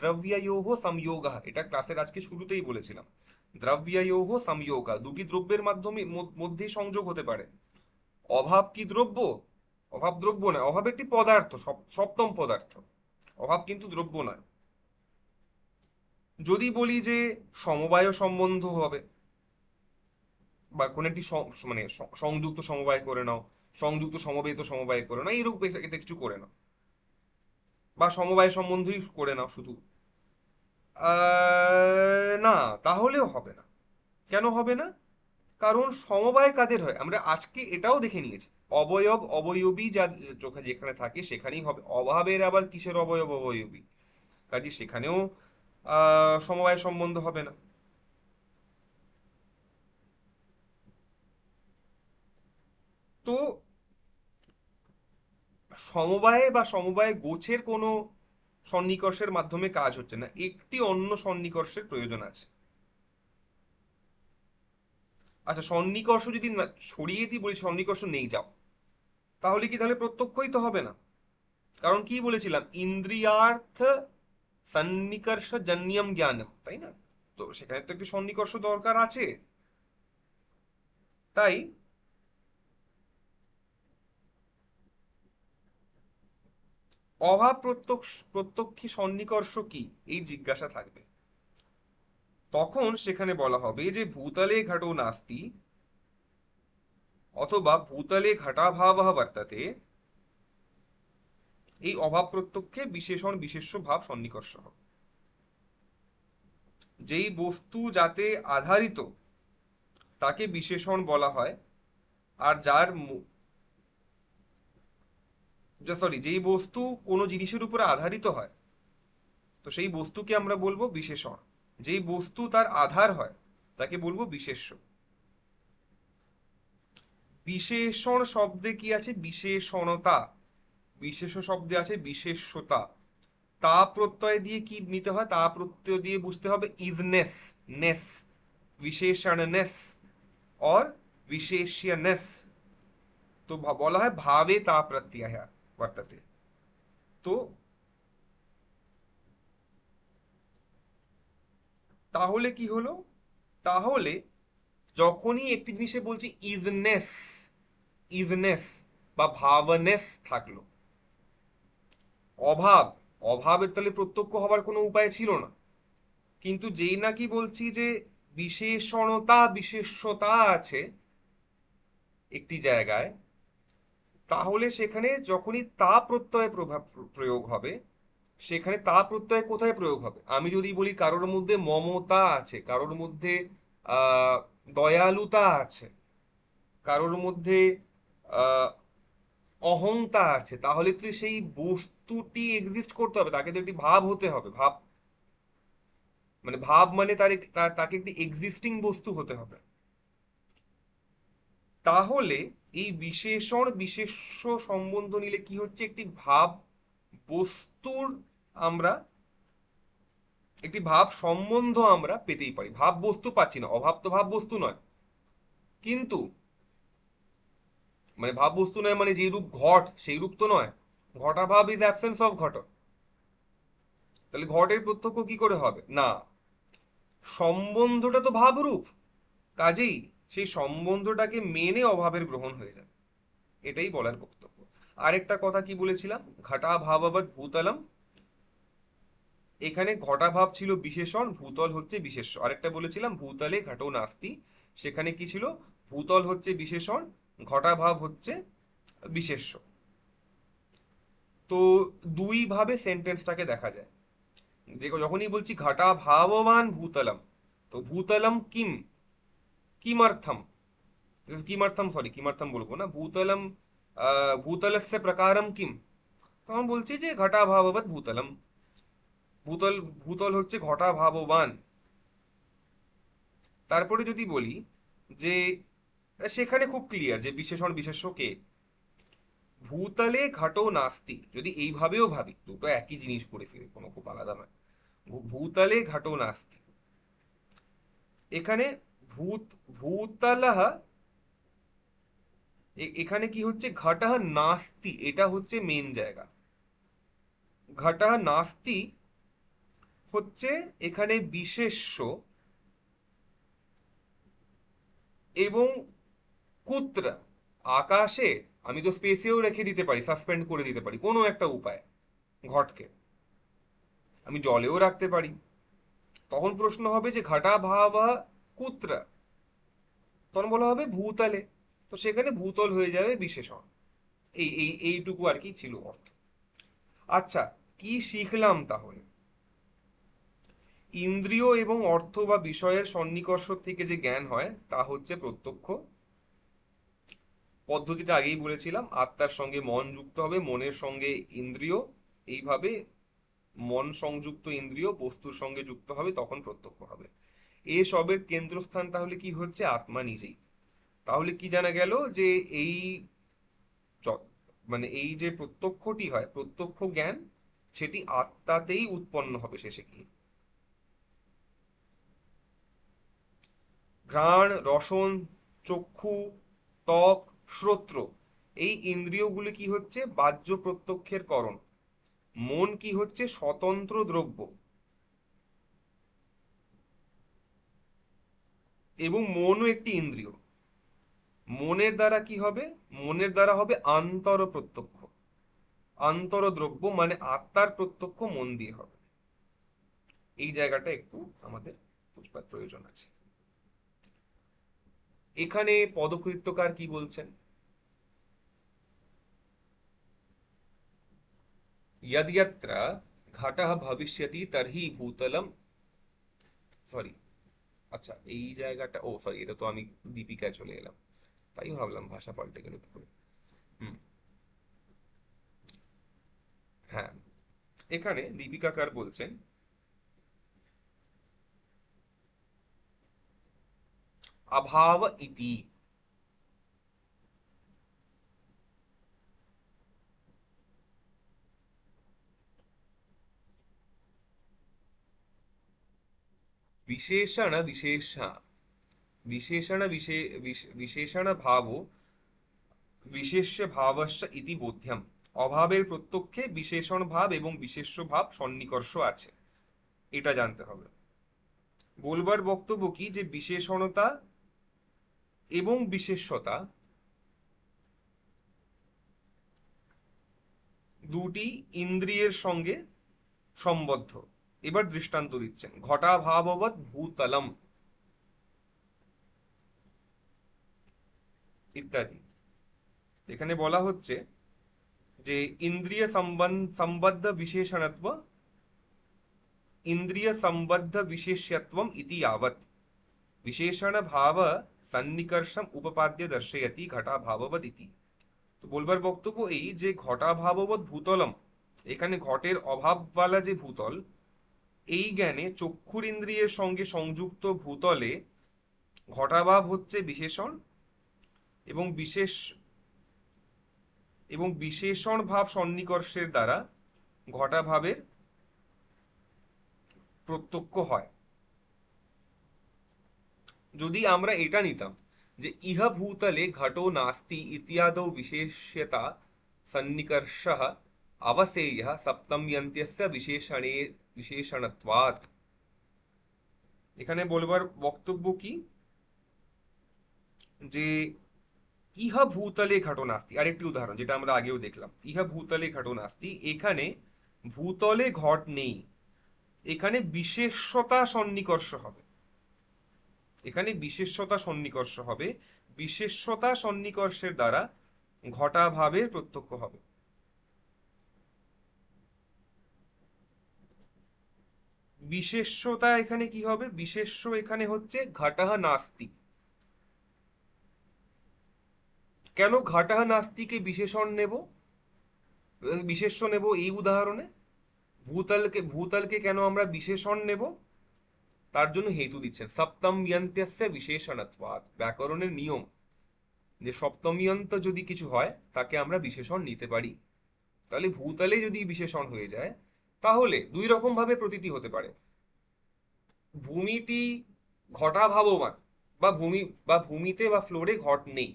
দ্রব্যয়োহ সংযোগঃ, এটা ক্লাসের আজকে শুরুতেই বলেছিলাম। দ্রব্যয়োহ সংযোগঃ, দুটি দ্রব্যের মাধ্যমে মধ্যেই সংযোগ হতে পারে। অভাব কি দ্রব্য? অভাব দ্রব্য নয়, অভাব একটি পদার্থ, সপ্তম পদার্থ। অভাব কিন্তু দ্রব্য নয়। যদি বলি যে সমবায় সম্বন্ধ হবে, বা কোন একটি মানে সংযুক্ত সমবায় করে নাও, সংযুক্ত সমবেত সমবায় করে নাও, এইরকম এটা কিছু করে নাও, বা সমবায় সম্বন্ধই করে নাও শুধু, না, তাহলেও হবে না। কেন হবে না? কারণ সমবায় কাদের হয় আমরা আজকে এটাও দেখে নিয়েছি। অবয়ব অবয়বী যা চোখে যেখানে থাকে সেখানেই হবে। অভাবের আবার কিসের অবয়ব অবয়বী? কাজে সেখানেও সমবায় সম্বন্ধ হবে না। তো সমবায়ে বা সমবায় গোছের কোনো সন্নিকর্ষের মাধ্যমে কাজ হচ্ছে না, একটি অন্য সন্নিকর্ষের প্রয়োজন আছে। আচ্ছা, সন্নিকর্ষ যদি সরিয়ে দিই, বলি সন্নিকর্ষ নেই, যাও, তাহলে কি, তাহলে প্রত্যক্ষই তো হবে না। কারণ কি বলেছিলাম, ইন্দ্রিয়ার্থ সন্নিকর্ষ জন্যম জ্ঞানম, তাই না? তো সেখানে তো একটি সন্নিকর্ষ দরকার আছে। তাই অভাব প্রত্যক্ষী সন্নিকর্ষ কি, এই জিজ্ঞাসা থাকবে। তখন সেখানে বলা হবে যে ভূতলে ঘটো নাস্তি, অথবা ভূতলে ঘটাভাব বর্ততে। এই অভাব প্রত্যক্ষে বিশেষণ বিশেষ্য ভাব সন্নিকর্ষ হবে। যেই বস্তু যাতে আধারিত তাকে বিশেষণ বলা হয়, আর সরি, যেই বস্তু কোনো জিনিসের উপরে আধারিত হয়, তো সেই বস্তুকে আমরা বলবো বিশেষণ। যেই বস্তু তার আধার হয় তাকে বলবো বিশেষ্য। বিশেষণ শব্দে কি আছে? বিশেষণতা। বিশেষ শব্দে আছে বিশেষ্যতা। তা প্রত্যয় দিয়ে কি নিতে হয়? তা প্রত্যয় দিয়ে বুঝতে হবে ইজনেস, নেস, বিশেষণনেস और विशेष्यनेस। তো বলা হয় ভাবে তা প্রত্যয় বর্ততে। তো তাহলে কি হলো? তাহলে যখনই একটি জিনিসে বলছি ইজনেস, ইজনেস বা ভাবনেস থাকলো, অভাব, অভাবের তাহলে প্রত্যক্ষ হবার কোনো উপায় ছিল না। কিন্তু যেই নাকি বলছি যে বিশেষণতা বিশেষ্যতা আছে একটি জায়গায়, তাহলে সেখানে যখনই তা প্রত্যয় প্রভাব প্রয়োগ হবে, সেখানে তা প্রত্যয় কোথায় প্রয়োগ হবে? আমি যদি বলি কারোর মধ্যে মমতা আছে, কারোর মধ্যে আহ দয়ালুতা আছে, কারোর মধ্যে আহ অহংতা আছে, তাহলে তো সেই বস্তুটি এক্সিস্ট করতে হবে, তাকে তো একটি ভাব হতে হবে। ভাব মানে ভাব মানে তাকে একটি এক্সিস্টিং বস্তু হতে হবে। তাহলে এই বিশেষণ বিশেষ্য সম্বন্ধ নিলে কি হচ্ছে, একটি ভাব বস্তুর আমরা একটি ভাব সম্বন্ধ আমরা পেতেই পারি। ভাব বস্তু পাচ্ছি না, অভাব তো ভাব বস্তু নয়। কিন্তু মানে ভাব বস্তু নয় মানে যেই রূপ ঘট সেই রূপ তো নয়। ঘটাভাব ইজ অ্যাবসেন্স অফ ঘট। তাহলে ঘটের প্রত্যক্ষ কি করে হবে না, সম্বন্ধটা তো ভাবরূপ, কাজেই সেই সম্বন্ধটাকে মেনে অভাবের গ্রহণ হয়ে যাবে, এটাই বলার বক্তব্য। আরেকটা কথা কি বলেছিলাম, ঘটা ভাবাবৎ ভূতলম, এখানে ঘটাভাব ছিল বিশেষণ, ভূতল হচ্ছে বিশেষ্য। আরেকটা বলেছিলাম ভূতলে ঘটো নাস্তি, সেখানে কি ছিল, ভূতল হচ্ছে বিশেষণ, ঘটাভাব হচ্ছে বিশেষ্য। তো দুই ভাবে সেন্টেন্সটাকে দেখা যায়। যে যখনই বলছি ঘটা ভাববান ভূতলম, তো ভূতলম কিম, কিমर्थम, কিমर्थम সরি কিমर्थम বলবো না, ভূতলম ভূতলস্য প্রকারম কিম, তখন বলছি যে ঘটা ভাববৎ ভূতলম, ভূতল ভূতল হচ্ছে ঘটা ভাববান। তারপরে যদি বলি যে সেখানে খুব ক্লিয়ার যে বিশেষণ বিশেষ্য কে, ভূতলে ঘটো নাস্তি, যদি এইভাবেও ভাবি দুটো একই জিনিস করে ফিরে, কোনো খুব আলাদা নয়। ভূতলে ঘটো নাস্তি, এখানে ভূত ভূতলহ, এখানে কি হচ্ছে ঘটহ নাস্তি, এটা হচ্ছে মেন জায়গা। ঘটহ নাস্তি হচ্ছে এখানে বিশেষ্য, এবং কুত্র, আকাশে, আমি তো স্পেসেও রেখে দিতে পারি, সাসপেন্ড করে দিতে পারি কোনো একটা উপায় ঘটকে, আমি জলেও রাখতে পারি। তখন প্রশ্ন হবে যে ঘটা ভাবা কুত্র, তখন বলা হবে ভূতলে, তো সেখানে ভূতল হয়ে যাবে বিশেষণ। এইটুকু আর কি ছিল অর্থ। আচ্ছা, কি শিখলাম তাহলে, ইন্দ্রিয় এবং অর্থ বা বিষয়ের সন্নিকর্ষ থেকে যে জ্ঞান হয় তা হচ্ছে প্রত্যক্ষ। পদ্ধতিটা আগেই বলেছিলাম, আত্মার সঙ্গে মন যুক্ত হবে, মনের সঙ্গে ইন্দ্রিয়, এইভাবে মন সংযুক্ত ইন্দ্রিয় বস্তুর সঙ্গে যুক্ত হবে, তখন প্রত্যক্ষ হবে। এসবের কেন্দ্রস্থান তাহলে কি হচ্ছে, আত্মা নিজেই। তাহলে কি জানা গেল যে এই মানে এই যে প্রত্যক্ষটি হয়, প্রত্যক্ষ জ্ঞান, সেটি আত্মাতেই উৎপন্ন হবে শেষে গিয়ে। ঘ্রাণ, রসন, চক্ষু, ত্বক, শ্রোত্র, এই ইন্দ্রিয়গুলি কি হচ্ছে, বাহ্য প্রত্যক্ষের করণ। মন কি হচ্ছে, স্বতন্ত্র দ্রব্য, এবং মনও একটি ইন্দ্রিয়। মনের দ্বারা কি হবে, মনের দ্বারা হবে আন্তর প্রত্যক্ষ, আন্তর দ্রব্য মানে আত্মার প্রত্যক্ষ মন দিয়ে হবে। এই জায়গাটা একটু আমাদের বুঝবার প্রয়োজন আছে। এখানে পদকৃত্যকার কি বলছেন, यद्यत्र घटः भविष्यति तर्हि भूतलम, সরি, আচ্ছা এই জায়গাটা, ও সরি, এটা তো আমি দীপিকায় চলে এলাম, তাই ভাবলাম ভাষা পাল্টে গেল কি করে। হুম, হ্যাঁ, এখানে দীপিকাকার বলছেন अभाव इति, विशेषण विशेष विशेषण विशेषण भावो বিশেষ্য ভাবস্য ইতি বোধ্যম, অভাবের প্রত্যক্ষে বিশেষণ ভাব এবং বিশেষ্য ভাব সন্নিকর্ষ আছে, এটা জানতে হবে। বলবার বক্তব্য কি, যে বিশেষণতা এবং বিশেষ্যতা দুটি ইন্দ্রিয়ের সঙ্গে সম্বদ্ধ। এবার দৃষ্টান্ত দিচ্ছেন, ঘটা ভাববৎ ভূতলম ইত্যাদি। এখানে বলা হচ্ছে যে ইন্দ্রিয় সম্বদ্ধ বিশেষণত্ব, ইন্দ্রিয় সম্বদ্ধ বিশেষ্যত্বম ইতি यावत् विशेषण भाव सन्निकर्षम उपपाद्य दर्शयति घटा भाववद इति। তো বলবার বক্তব্য এই যে ঘটাভাববৎ ভূতলম, এখানে ঘটের অভাবওয়ালা যে ভূতল, এই জ্ঞানে চক্ষুর ইন্দ্রিয়ের সঙ্গে সংযুক্ত ভূতলে ঘটাভাব হচ্ছে বিশেষণ, এবং বিশেষণ ভাব সন্নিকর্ষের দ্বারা ঘটাভাবের প্রত্যক্ষ হয়। যদি আমরা এটা নিতাম যে ইহ ভূতলে ঘটো নাস্তি ইত্যাদৌ বিশেষ্যতা সন্নিকর্ষঃ অবসেয়ঃ সপ্তম্যন্ত্যস্য বিশেষণত্বাৎ, এখানে বলবার বক্তব্য কি, যে ইহা ভূতলে ঘটো নাস্তি, আরেকটি উদাহরণ যেটা আমরা আগেও দেখলাম, ইহা ভূতলে ঘটো নাস্তি, এখানে ভূতলে ঘট নেই, এখানে বিশেষ্যতা সন্নিকর্ষ হবে, এখানে বিশেষ্যতা সন্নিকর্ষ হবে, বিশেষ্যতা সন্নিকর্ষের দ্বারা ঘটাভাবের প্রত্যক্ষ হবে। বিশেষ্যতা এখানে কি হবে, বিশেষ্য এখানে হচ্ছে ঘটঃ নাস্তি। কেন ঘটঃ নাস্তিকে বিশেষণ নেব, বিশেষ্য নেব এই উদাহরণে? ভূতলকে কেন আমরা বিশেষণ নেব, তার জন্য হেতু দিচ্ছেন, সপ্তম যন্ত্যস্য বিশেষণত্বাৎ, ব্যাকরণের নিয়ম যে সপ্তমীয়ন্ত যদি কিছু হয় তাকে আমরা বিশেষণ নিতে পারি। তাহলে ভূতলে যদি বিশেষণ হয়ে যায়, তাহলে দুই রকম ভাবে প্রতীতি হতে পারে। ভূমিটি ঘটাভাবমান, বা ভূমিতে বা ফ্লোরে ঘট নেই।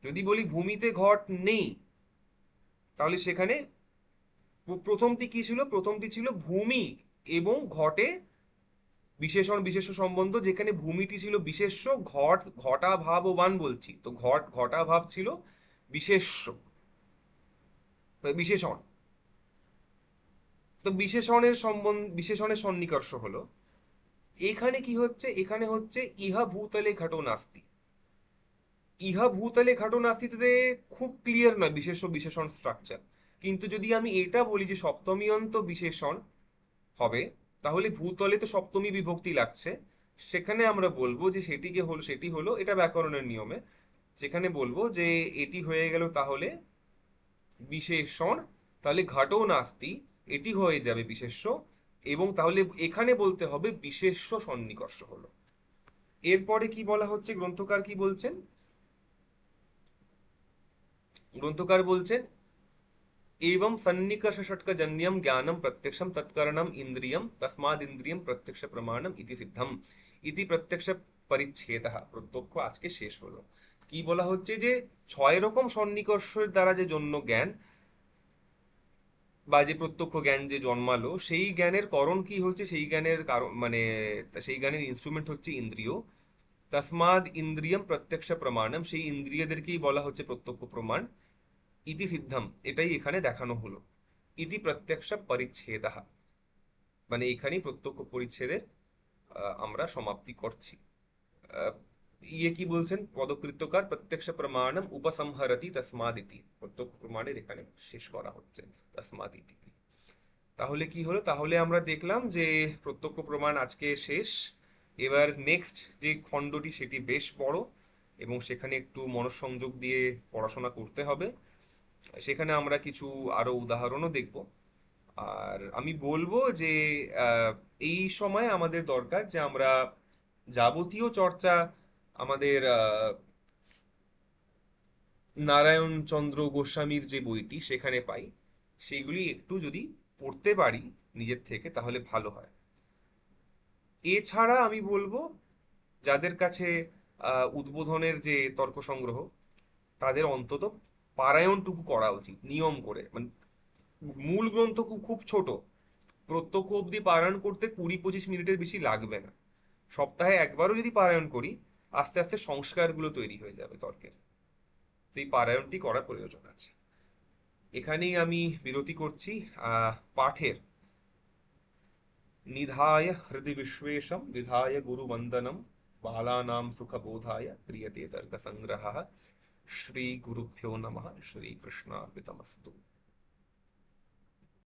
যদি বলি ভূমিতে ঘট নেই, তাহলে সেখানে প্রথমটি কি ছিল, প্রথমটি ছিল ভূমি এবং ঘটে বিশেষণ বিশেষ্য সম্বন্ধ, যেখানে ভূমিটি ছিল বিশেষ্য, ঘটাভাববান বলছি, তো ঘটাভাব ছিল বিশেষ্য, বিশেষণ। তো বিশেষণের সন্নিকর্ষ হলো। এখানে কি হচ্ছে, এখানে হচ্ছে ইহা ভূতলে ঘটো নাস্তি। ইহা ভূতলে ঘটো নাস্তিতে খুব ক্লিয়ার নয় বিশেষ্য বিশেষণ স্ট্রাকচার, কিন্তু যদি আমি এটা বলি যে সপ্তমী অন্ত বিশেষণ হবে, তাহলে ভূতলে তো সপ্তমী বিভক্তি লাগছে, সেখানে আমরা বলবো যে সেটি হলো এটা ব্যাকরণের নিয়মে, সেখানে বলবো যে এটি হয়ে গেল তাহলে বিশেষণ, তাহলে ঘটো নাস্তি এটি হয়ে যাবে বিশেষ্য, এবং তাহলে এখানে বলতে হবে বিশেষ্য সন্নিকর্ষ হলো। এরপরে কি বলা হচ্ছে, গ্রন্থকার কি বলছেন, গ্রন্থকার বলছেন एवं सन्निकर्ष षट्कजन्यम ज्ञानम प्रत्यक्षम तत्करणम इंद्रियम तस्माद इंद्रियम प्रत्यक्ष प्रमाणम इति सिद्धम इति प्रत्यक्ष পরিচ্ছেদ প্রত্যক্ষ আজকে শেষ হলো। কি বলা হচ্ছে যে ছয় রকম সন্নিকর্ষের দ্বারা যে জন্য জ্ঞান বা যে প্রত্যক্ষ জ্ঞান যে জন্মালো, সেই জ্ঞানের করণ কি হচ্ছে, সেই জ্ঞানের কারণ মানে সেই জ্ঞানের ইনস্ট্রুমেন্ট হচ্ছে ইন্দ্রিয়। তসমাদ ইন্দ্রিয়ম প্রত্যক্ষ প্রমাণম, সেই ইন্দ্রিয়দেরকেই বলা হচ্ছে প্রত্যক্ষ প্রমাণ। ইতি সিদ্ধম, এটাই এখানে দেখানো হলো। ইতি প্রত্যক্ষ পরিচ্ছেদ, মানে এখানেই প্রত্যক্ষ পরিচ্ছেদের আমরা সমাপ্তি করছি। আহ, ইয়ে কি বলছেন পদকৃত্যকার, প্রত্যক্ষ প্রমাণম উপসংহরতি তসমাদিতি, প্রত্যক্ষ প্রমাণের এখানে শেষ করা হচ্ছে তসমাদিতি। তাহলে কি হলো, তাহলে আমরা দেখলাম যে প্রত্যক্ষ প্রমাণ আজকে শেষ। এবার নেক্সট যে খণ্ডটি সেটি বেশ বড়, এবং সেখানে একটু মনঃসংযোগ দিয়ে পড়াশোনা করতে হবে। সেখানে আমরা কিছু আরো উদাহরণও দেখব। আর আমি বলবো যে আহ, এই সময় আমাদের দরকার যে আমরা যাবতীয় চর্চা আমাদের নারায়ণ চন্দ্র গোস্বামীর যে বইটি সেখানে পাই, সেইগুলি একটু যদি পড়তে পারি নিজের থেকে তাহলে ভালো হয়। এছাড়া আমি বলবো যাদের কাছে উদ্বোধনের যে তর্ক সংগ্রহ, তাদের অন্তত পারায়ণটুকু করা উচিত নিয়ম করে, মানে মূল গ্রন্থ খুব ছোট, প্রত্যক্ষ অবধি পারায়ণ করতে 20-25 মিনিটের বেশি লাগবে না। সপ্তাহে একবারও যদি পারায়ণ করি, আস্তে আস্তে সংস্কারগুলো তৈরি হয়ে যাবে তর্কের। তো এই পারায়ণটি করার প্রয়োজন আছে। এখানেই আমি বিরতি করছি পাঠের। নিধায় হৃদি বিশ্বেশম বিধায় গুরুবন্দনম বালানাম সুখবোধায় ক্রিয়তে তর্ক সংগ্রহ। শ্রী গুরুভ্যো নমঃ। শ্রী কৃষ্ণার্পিতমস্তু।